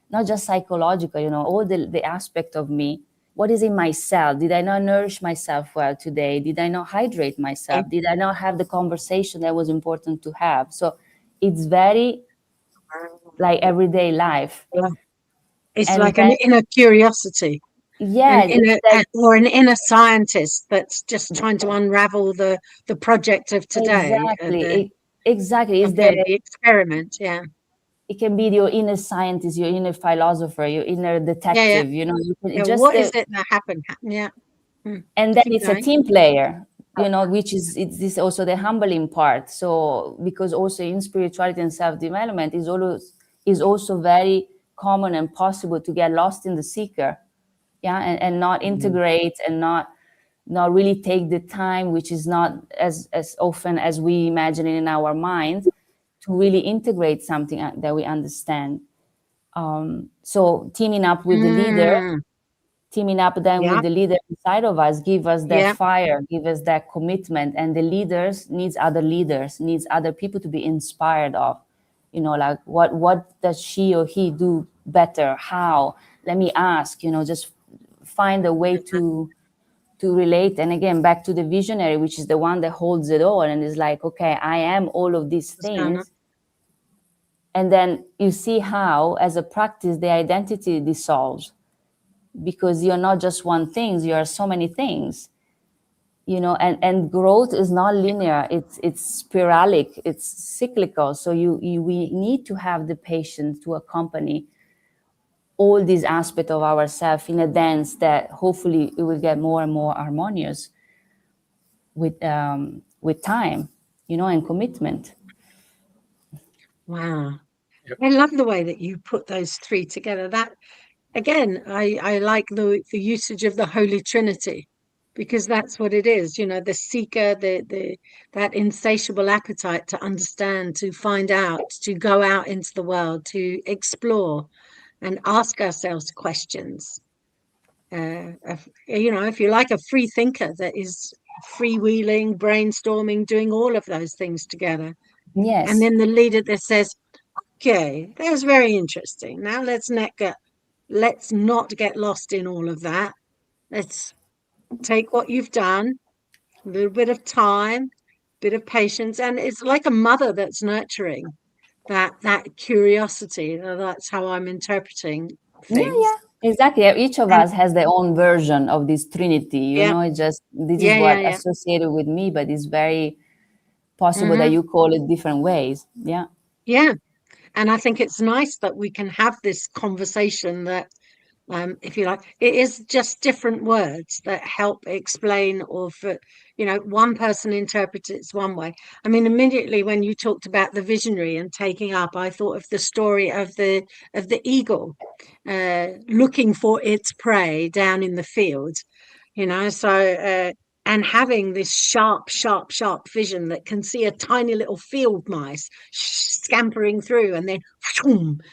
not just psychological, you know, all the aspect of me. What is in myself? Did I not nourish myself well today? Did I not hydrate myself? Did I not have the conversation that was important to have? So it's very like everyday life. It's And like then, an inner curiosity. yeah, Or an inner scientist that's just trying to unravel the project of today. Exactly. Is the experiment, yeah. It can be your inner scientist, your inner philosopher, your inner detective. You know, what is it that happened? Yeah. And then it's a team player, you know, which is this also the humbling part. So because also in spirituality and self-development is also very common and possible to get lost in the seeker, yeah, and not integrate and not really take the time, which is not as often as we imagine it in our mind, to really integrate something that we understand. So teaming up with the leader, teaming up then with the leader inside of us, give us that fire, give us that commitment. And the leaders needs other people to be inspired of, you know, like what does she or he do better? How? Let me ask, you know, just find a way to relate. And again, back to the visionary, which is the one that holds it all and is like, okay, I am all of these things. And then you see how, as a practice, the identity dissolves, because you're not just one thing, you are so many things, you know, and growth is not linear. It's spiralic, it's cyclical. So we need to have the patience to accompany all these aspects of ourselves in a dance that hopefully it will get more and more harmonious with time, you know, and commitment. Wow. I love the way that you put those three together. That, again, I like the usage of the Holy Trinity, because that's what it is, you know, the seeker, that insatiable appetite to understand, to find out, to go out into the world, to explore and ask ourselves questions. You know, if you like, a free thinker that is freewheeling, brainstorming, doing all of those things together. Yes. And then the leader that says, okay, that was very interesting. Now let's not get lost in all of that. Let's take what you've done, a little bit of time, bit of patience, and it's like a mother that's nurturing that curiosity. That's how I'm interpreting things. Yeah, exactly. Each of us has their own version of this Trinity. You know, it's just this is what associated with me, but it's very possible that you call it different ways. Yeah. Yeah. And I think it's nice that we can have this conversation that, if you like, it is just different words that help explain, or for, you know, one person interprets it one way. I mean, immediately when you talked about the visionary and taking up, I thought of the story of the eagle looking for its prey down in the field, you know, so and having this sharp vision that can see a tiny little field mice scampering through, and then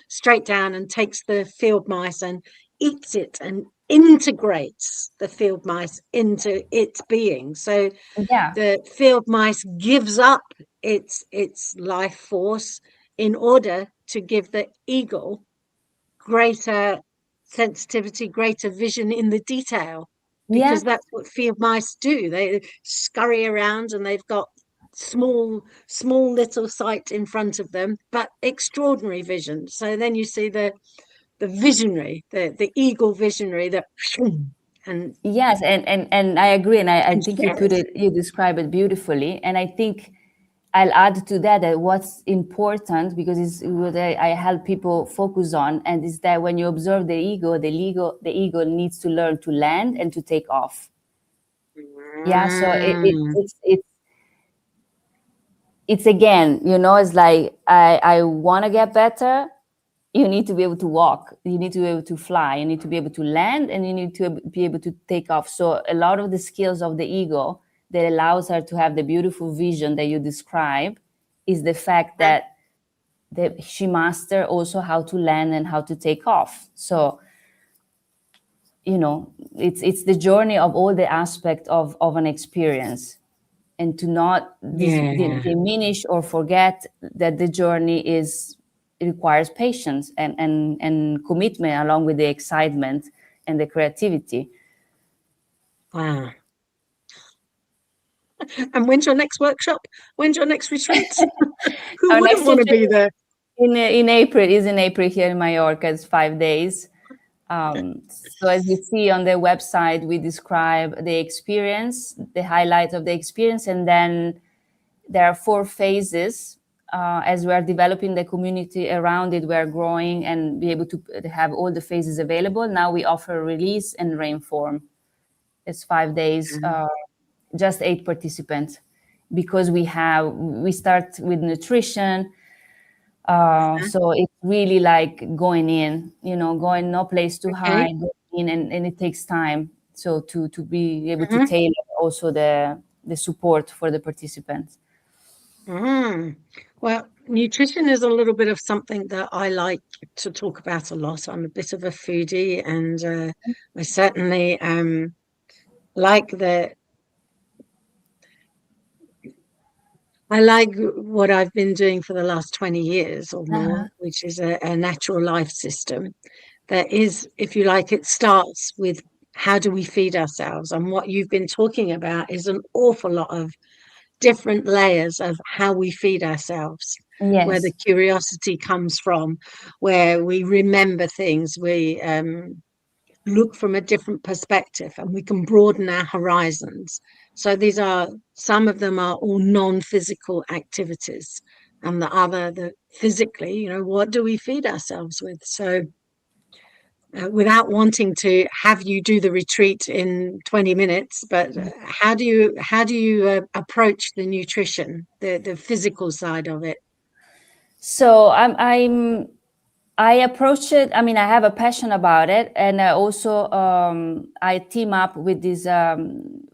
straight down and takes the field mice and eats it and integrates the field mice into its being. So the field mice gives up its life force in order to give the eagle greater sensitivity, greater vision in the detail, because that's what field mice do. They scurry around and they've got small little sight in front of them, but extraordinary vision. So then you see the visionary, the eagle visionary, that and Yes, and I agree, and I think you share it. you describe it beautifully, and I think I'll add to that that what's important, because it's what I help people focus on, and is that when you observe the ego needs to learn to land and to take off. Yeah, so Mm. it's again, it's like I want to get better. You need to be able to walk, you need to be able to fly, you need to be able to land, and you need to be able to take off. So a lot of the skills of the ego that allows her to have the beautiful vision that you describe is the fact that she master also how to land and how to take off. So it's the journey of all the aspect of an experience, and to not Yeah. diminish or forget that the journey it requires patience and commitment, along with the excitement and the creativity. Wow. And when's your next workshop? When's your next retreat? Who Our wouldn't next want to be retreat there? in April here in Mallorca. It's 5 days. So as you see on the website, we describe the experience, the highlights of the experience, and then there are 4 phases. As we are developing the community around it, we are growing and be able to have all the phases available. Now we offer release and reinform. It's 5 days, just 8 participants, because we start with nutrition. So it's really like going in, going no place to hide, going in, and it takes time. So to be able to tailor also the support for the participants. Well, nutrition is a little bit of something that I like to talk about a lot. I'm a bit of a foodie, and I certainly like I like what I've been doing for the last 20 years or more, which is a natural life system that is, if you like, it starts with how do we feed ourselves? And what you've been talking about is an awful lot of different layers of how we feed ourselves, where the Yes. curiosity comes from, where we remember things, we look from a different perspective, and we can broaden our horizons. So some of them are all non-physical activities, and the physically, what do we feed ourselves with? So without wanting to have you do the retreat in 20 minutes, but how do you approach the nutrition, the physical side of it? So I approach it. I mean, I have a passion about it, and I also I team up with this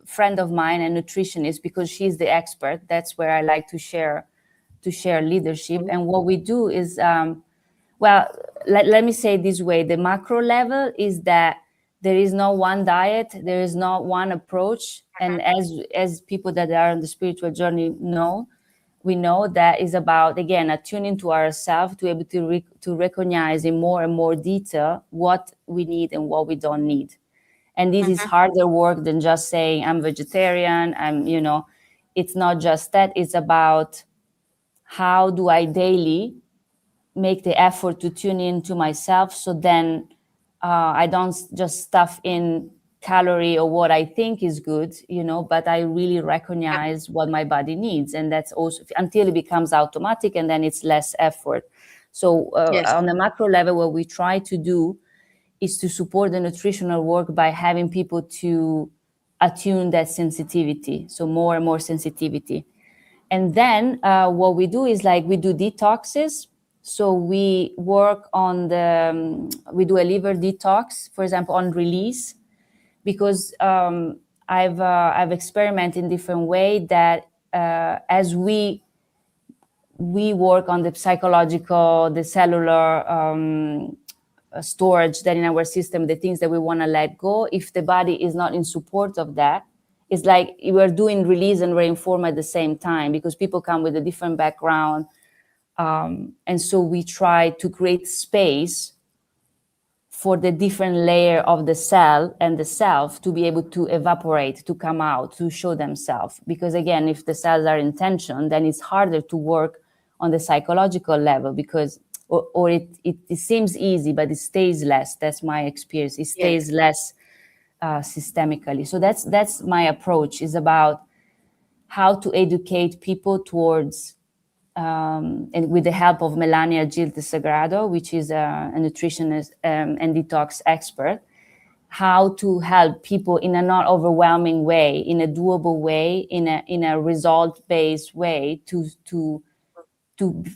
friend of mine, a nutritionist, because she's the expert. That's where I like to share leadership. And what we do is, well, let me say it this way: the macro level is that there is no one diet, there is not one approach, and as people that are on the spiritual journey know, we know that is about, again, attuning to ourselves, to be able to recognize in more and more detail what we need and what we don't need. And this is harder work than just saying I'm vegetarian. It's not just that. It's about how do I daily make the effort to tune in to myself, so then I don't just stuff in calorie or what I think is good, but I really recognize what my body needs. And that's also until it becomes automatic, and then it's less effort. So on the macro level, what we try to do is to support the nutritional work by having people to attune that sensitivity. So more and more sensitivity. And then what we do is we do detoxes. So we work on we do a liver detox, for example, on release, because I've experimented in different way that as we work on the psychological, the cellular storage that in our system, the things that we want to let go, if the body is not in support of that, it's like we're doing release and reinform at the same time, because people come with a different background. And so we try to create space for the different layer of the cell and the self to be able to evaporate, to come out, to show themselves. Because again, if the cells are in tension, then it's harder to work on the psychological level, because it seems easy, but it stays less. That's my experience. It stays less systemically. So that's my approach, is about how to educate people towards, and with the help of Melania Gil de Sagrado, which is a nutritionist and detox expert, how to help people in a not overwhelming way, in a doable way, in a result-based way, to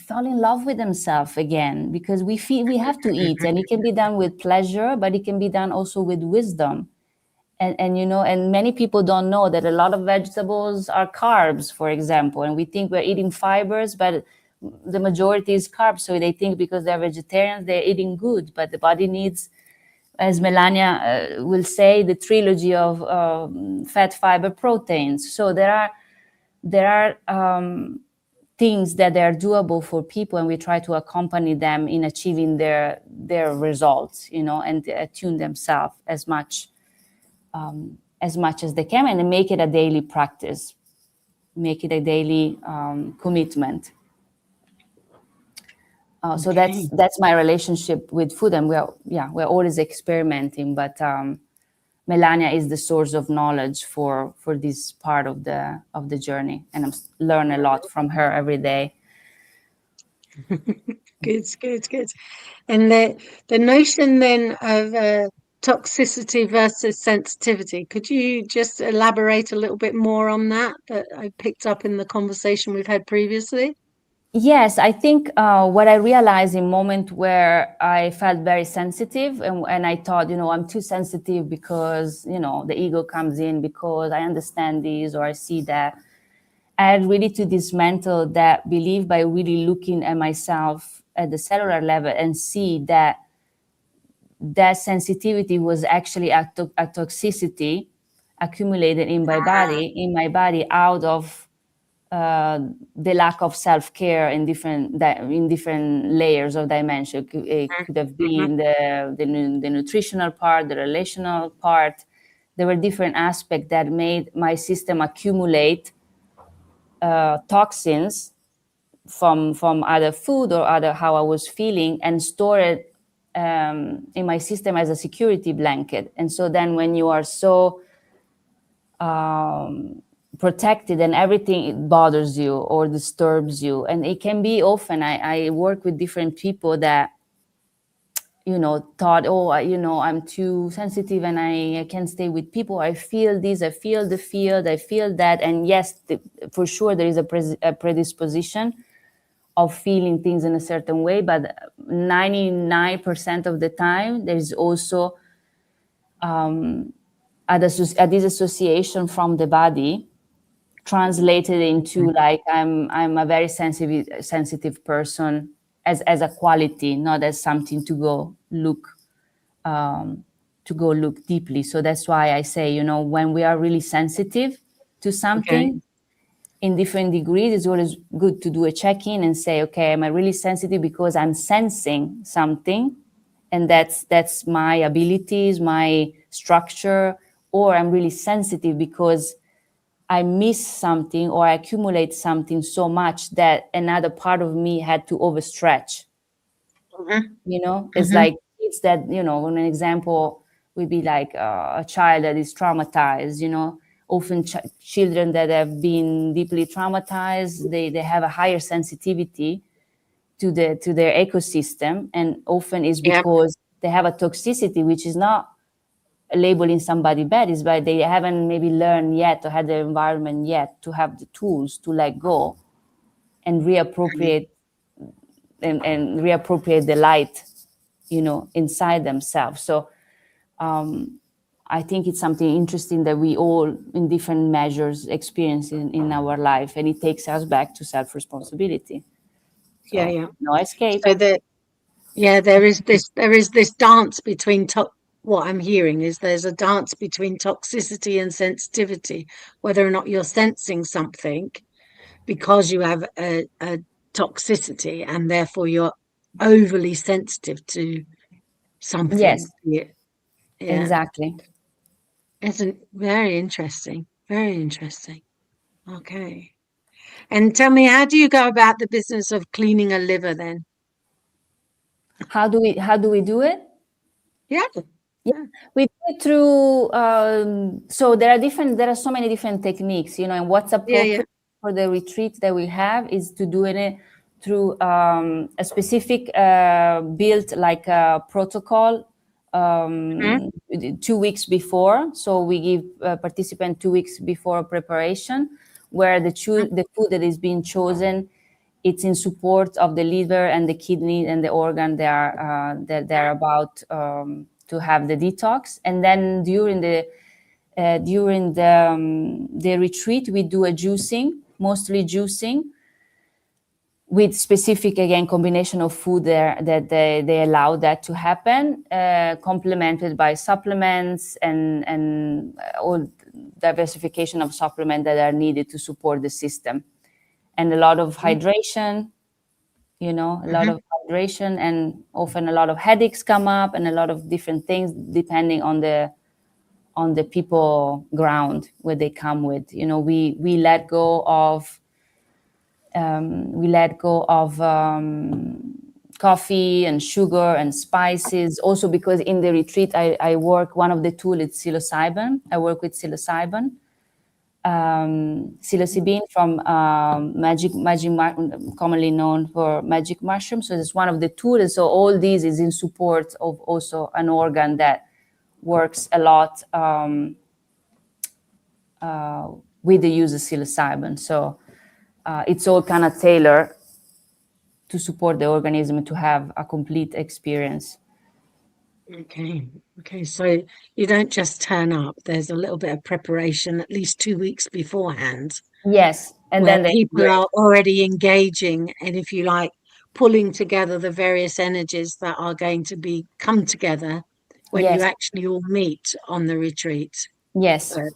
fall in love with themselves again, because we have to eat, and it can be done with pleasure, but it can be done also with wisdom. And you know, and many people don't know that a lot of vegetables are carbs, for example, and we think we're eating fibers, but the majority is carbs. So they think because they're vegetarians, they're eating good, but the body needs, as Melania will say, the trilogy of fat, fiber, proteins. So there are things that are doable for people, and we try to accompany them in achieving their results, you know, and attune themselves as much as they can, and make it a daily practice, make it a daily commitment. So that's my relationship with food, and we're always experimenting, but Melania is the source of knowledge for this part of the journey, and I learn a lot from her every day. Good. And the notion then of toxicity versus sensitivity, could you just elaborate a little bit more on that I picked up in the conversation we've had previously? Yes, I think what I realized in moment where I felt very sensitive, and I thought, you know, I'm too sensitive because, you know, the ego comes in because I understand this or I see that. I had really to dismantle that belief by really looking at myself at the cellular level and see that sensitivity was actually a toxicity accumulated in my body out of the lack of self-care in different layers of dimension. It could have been the nutritional part, the relational part. There were different aspects that made my system accumulate toxins from other food or other how I was feeling, and store it in my system as a security blanket. And so then when you are so protected, and everything bothers you or disturbs you, and it can be often, I work with different people that, you know, thought, oh, you know, I'm too sensitive and I can't stay with people. I feel this, I feel the field, I feel that. And yes, for sure there is a predisposition of feeling things in a certain way, but 99% of the time there is also a disassociation from the body, translated into like I'm a very sensitive person as a quality, not as something to go look deeply. So that's why I say, you know, when we are really sensitive to something in different degrees, it's always good to do a check-in and say, okay, am I really sensitive because I'm sensing something, and that's my abilities, my structure, or I'm really sensitive because I miss something or I accumulate something so much that another part of me had to overstretch. You know, it's like kids that, you know, an example would be like a child that is traumatized, you know, often children that have been deeply traumatized, they have a higher sensitivity to their ecosystem, and often is because they have a toxicity, which is not labeling somebody bad, is by they haven't maybe learned yet or had the environment yet to have the tools to let go and reappropriate and reappropriate the light, you know, inside themselves. So I think it's something interesting that we all in different measures experience in our life, and it takes us back to self-responsibility. So, no escape. So there is this dance between what I'm hearing is there's a dance between toxicity and sensitivity, whether or not you're sensing something because you have a toxicity, and therefore you're overly sensitive to something. Yes, Yeah. exactly. It's very interesting. Very interesting. Okay. And tell me, how do you go about the business of cleaning a liver then? How do we do it? Yeah. We do it through, so there are so many different techniques, and what's appropriate for the retreat that we have is to do it through a specific built like a protocol 2 weeks before. So we give participant 2 weeks before preparation, where the food that is being chosen, it's in support of the liver and the kidney and the organ that they're about to have the detox. And then during the retreat, we do a juicing, mostly juicing, with specific, again, combination of food there that they allow that to happen, complemented by supplements and all diversification of supplements that are needed to support the system. And a lot of hydration, a lot of hydration, and often a lot of headaches come up and a lot of different things depending on the people ground where they come with. We let go of coffee and sugar and spices, also because in the retreat I work, one of the tools is psilocybin. I work with psilocybin, psilocybin from commonly known for magic mushroom. So it's one of the tools. So all these is in support of also an organ that works a lot with the use of psilocybin. So it's all kind of tailored to support the organism to have a complete experience. Okay. So you don't just turn up. There's a little bit of preparation, at least 2 weeks beforehand. Yes, and where then people are already engaging, and if you like, pulling together the various energies that are going to come together when you actually all meet on the retreat. Yes. So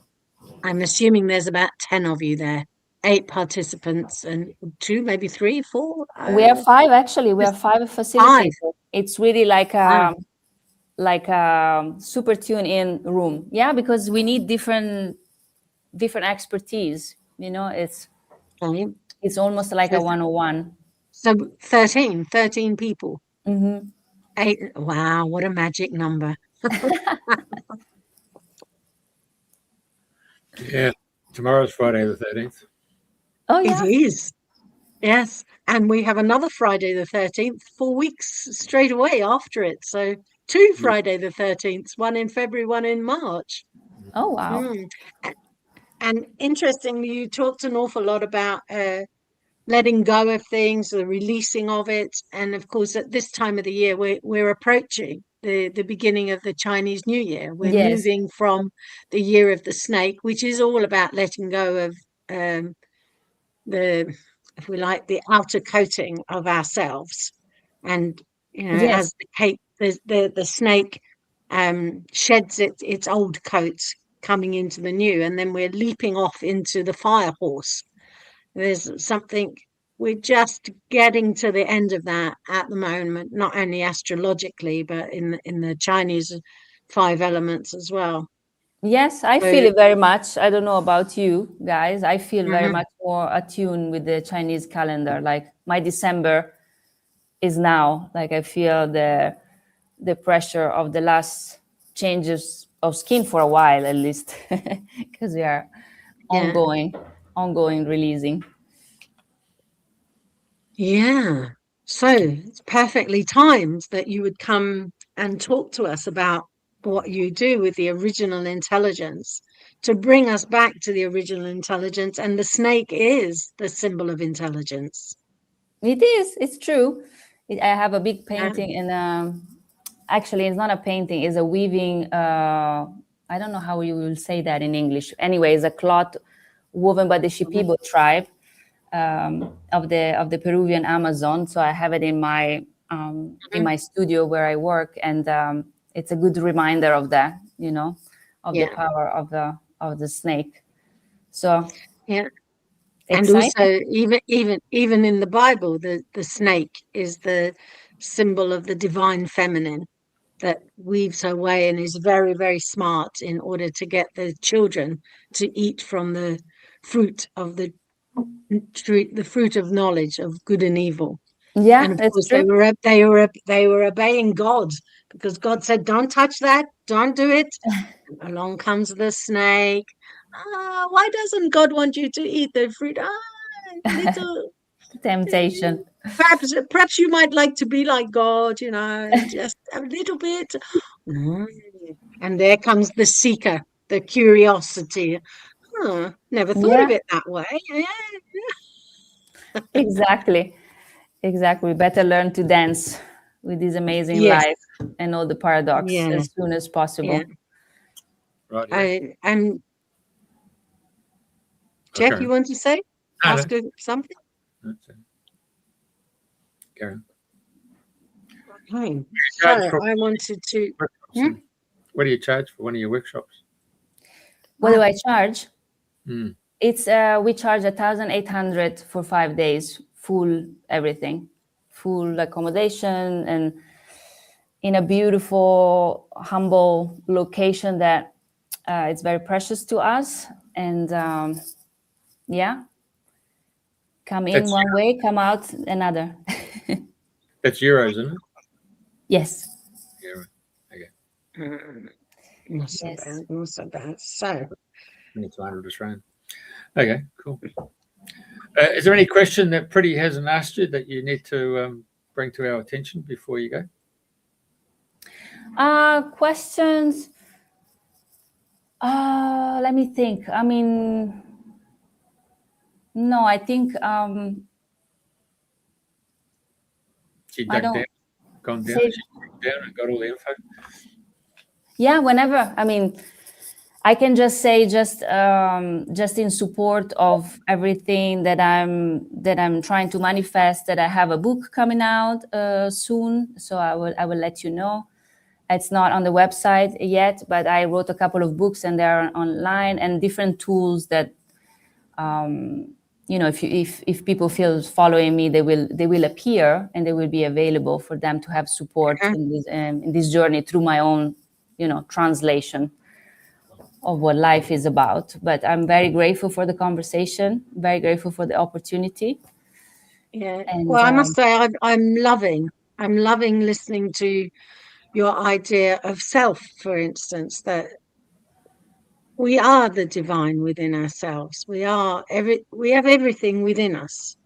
I'm assuming there's about 10 of you there, 8 participants and 2, maybe 3, 4. We are 5 actually. We are 5 facilitators. 5. It's really like a super tune in room. Yeah, because we need different expertise. It's almost like a 101. So 13 people. 8. Wow, what a magic number. Yeah, tomorrow's Friday the 13th. Oh, yeah. It is. Yes. And we have another Friday the 13th, 4 weeks straight away after it. So 2 Friday the 13th, one in February, one in March. Oh, wow. And interestingly, you talked an awful lot about letting go of things, the releasing of it. And of course, at this time of the year, we're approaching the beginning of the Chinese New Year. We're moving from the year of the snake, which is all about letting go of the outer coating of ourselves. And as the snake sheds its old coat, coming into the new, and then we're leaping off into the fire horse. There's something, we're just getting to the end of that at the moment, not only astrologically, but in the Chinese 5 elements as well. Yes, I feel it very much. I don't know about you guys. I feel very much more attuned with the Chinese calendar. Like my December is now. Like I feel the pressure of the last changes of skin for a while, at least, because we are ongoing releasing. Yeah. So it's perfectly timed that you would come and talk to us about what you do with the original intelligence to bring us back to the original intelligence. And the snake is the symbol of intelligence. It is. It's true. I have a big painting and actually it's not a painting, it's a weaving, I don't know how you will say that in English. Anyway, it's a cloth woven by the Shipibo tribe of the Peruvian Amazon. So I have it in my studio where I work, and it's a good reminder of that, of the power of the snake. So and also even in the Bible, the snake is the symbol of the divine feminine that weaves her way and is very, very smart in order to get the children to eat from the fruit of the fruit of knowledge of good and evil. Yeah, and of that's course true. they were obeying God, because God said, don't touch that, don't do it. Along comes the snake. Why doesn't God want you to eat the fruit? Little Temptation. perhaps you might like to be like God, just a little bit. And there comes the seeker, the curiosity. Never thought of it that way. Exactly. We better learn to dance with this amazing Yes. life and all the paradox as soon as possible. Right. And Jeff, you want to say? Ask her something? Karen. Okay. So I wanted to. What do you charge for one of your workshops? What do I charge? It's we charge 1,800 for 5 days, full everything, full accommodation, and in a beautiful, humble location that it's very precious to us. And come in one way, come out another. That's euros, isn't it? Yes. Euro. Okay. Not so bad. So. 200 Australian. Okay, cool. Is there any question that Priti hasn't asked you that you need to bring to our attention before you go? Questions. Let me think. I mean, no, I think She dug down, gone down, and got all the info. Yeah, whenever. I mean, I can just say just in support of everything that I'm trying to manifest, that I have a book coming out soon, so I will let you know. It's not on the website yet, but I wrote a couple of books and they're online, and different tools that if people feel following me, they will appear and they will be available for them to have support in this journey through my own translation of what life is about. But I'm very grateful for the conversation, very grateful for the opportunity. Yeah. Well, I must say I'm loving listening to your idea of self, for instance, that we are the divine within ourselves. We have everything within us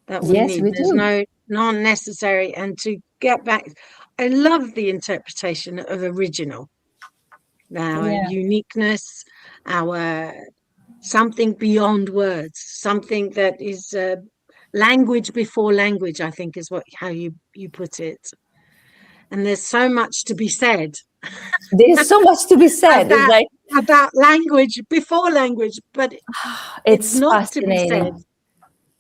that we need. There's no non-necessary. And to get back, I love the interpretation of original. Our uniqueness, our something beyond words, something that is language before language, I think is how you put it. And there's so much to be said. There's so much to be said. About language before language, but it's not to be said.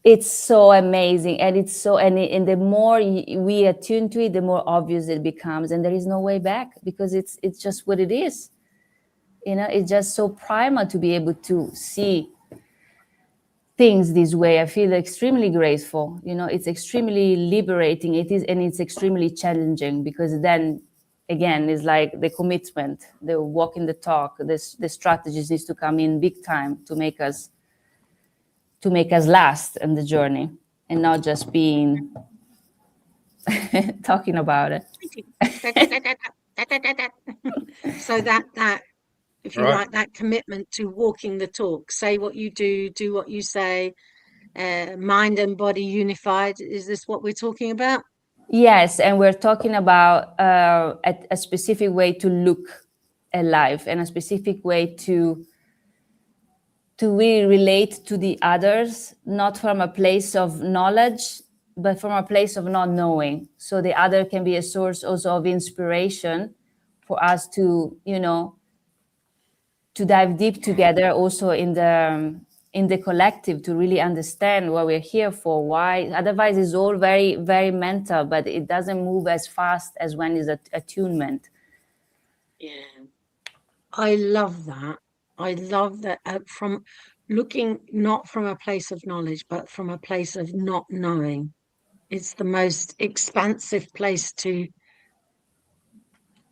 It's so amazing, and and the more we attune to it, the more obvious it becomes, and there is no way back, because it's just what it is. It's just so primal to be able to see things this way. I feel extremely grateful. It's extremely liberating. It is, and it's extremely challenging, because then again, it's like the commitment, the walking the talk, the strategies needs to come in big time to make us last in the journey, and not just being talking about it. So that if you like, that commitment to walking the talk, say what you do what you say, mind and body unified. Is this what we're talking about? Yes, and we're talking about a specific way to look at life, and a specific way to really relate to the others, not from a place of knowledge, but from a place of not knowing. So the other can be a source also of inspiration for us to, to dive deep together, also in the collective, to really understand what we're here for, why. Otherwise it's all very, very mental, but it doesn't move as fast as when it's attunement. Yeah, I love that. From looking not from a place of knowledge, but from a place of not knowing. It's the most expansive place to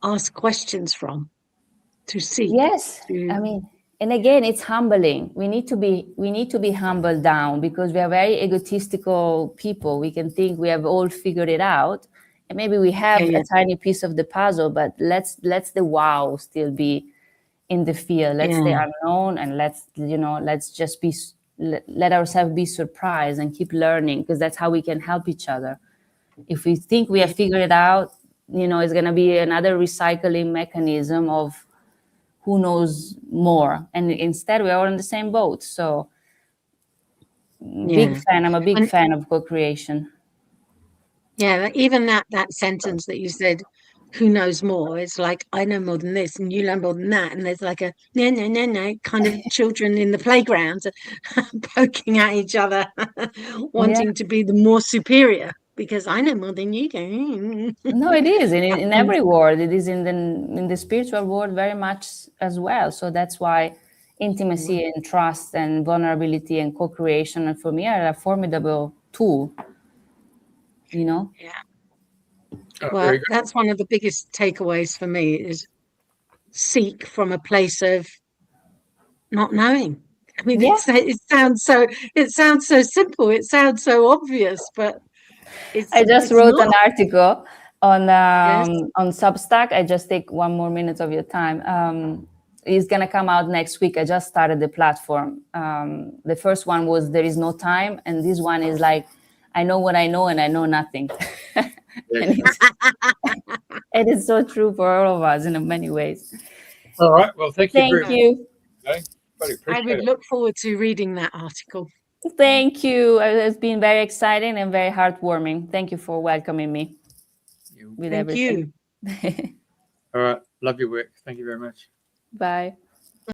ask questions from, to seek. Yes, I mean, and again, it's humbling. We need to be humbled down, because we are very egotistical people. We can think we have all figured it out, And maybe we have Yeah. a tiny piece of the puzzle, but let's the wow still be in the field. Let's the unknown, and let's just be, let ourselves be surprised and keep learning, because that's how we can help each other. If we think we have figured it out, it's going to be another recycling mechanism of who knows more. And instead, we're all in the same boat. So big fan. I'm a big fan of co-creation. Yeah, even that sentence that you said, who knows more? It's like, I know more than this and you know more than that. And there's like a no kind of children in the playground poking at each other, wanting to be the more superior, because I know more than you do. No, it is in every world. It is in the spiritual world very much as well. So that's why intimacy and trust and vulnerability and co-creation, and for me, are a formidable tool. Yeah. Oh, Well, that's one of the biggest takeaways for me, is seek from a place of not knowing. I mean, it sounds so simple. It sounds so obvious, but I just wrote an article on Substack. I just take 1 more minute of your time. It's gonna come out next week. I just started the platform. The first one was There Is No Time, and this one is like, I know what I know and I know nothing. It is so true for all of us in many ways. All right. Well, thank you. Thank you. I would look forward to reading that article. Thank you. It's been very exciting and very heartwarming. Thank you for welcoming me with everything. Thank you. All right. Love your work. Thank you very much. Bye.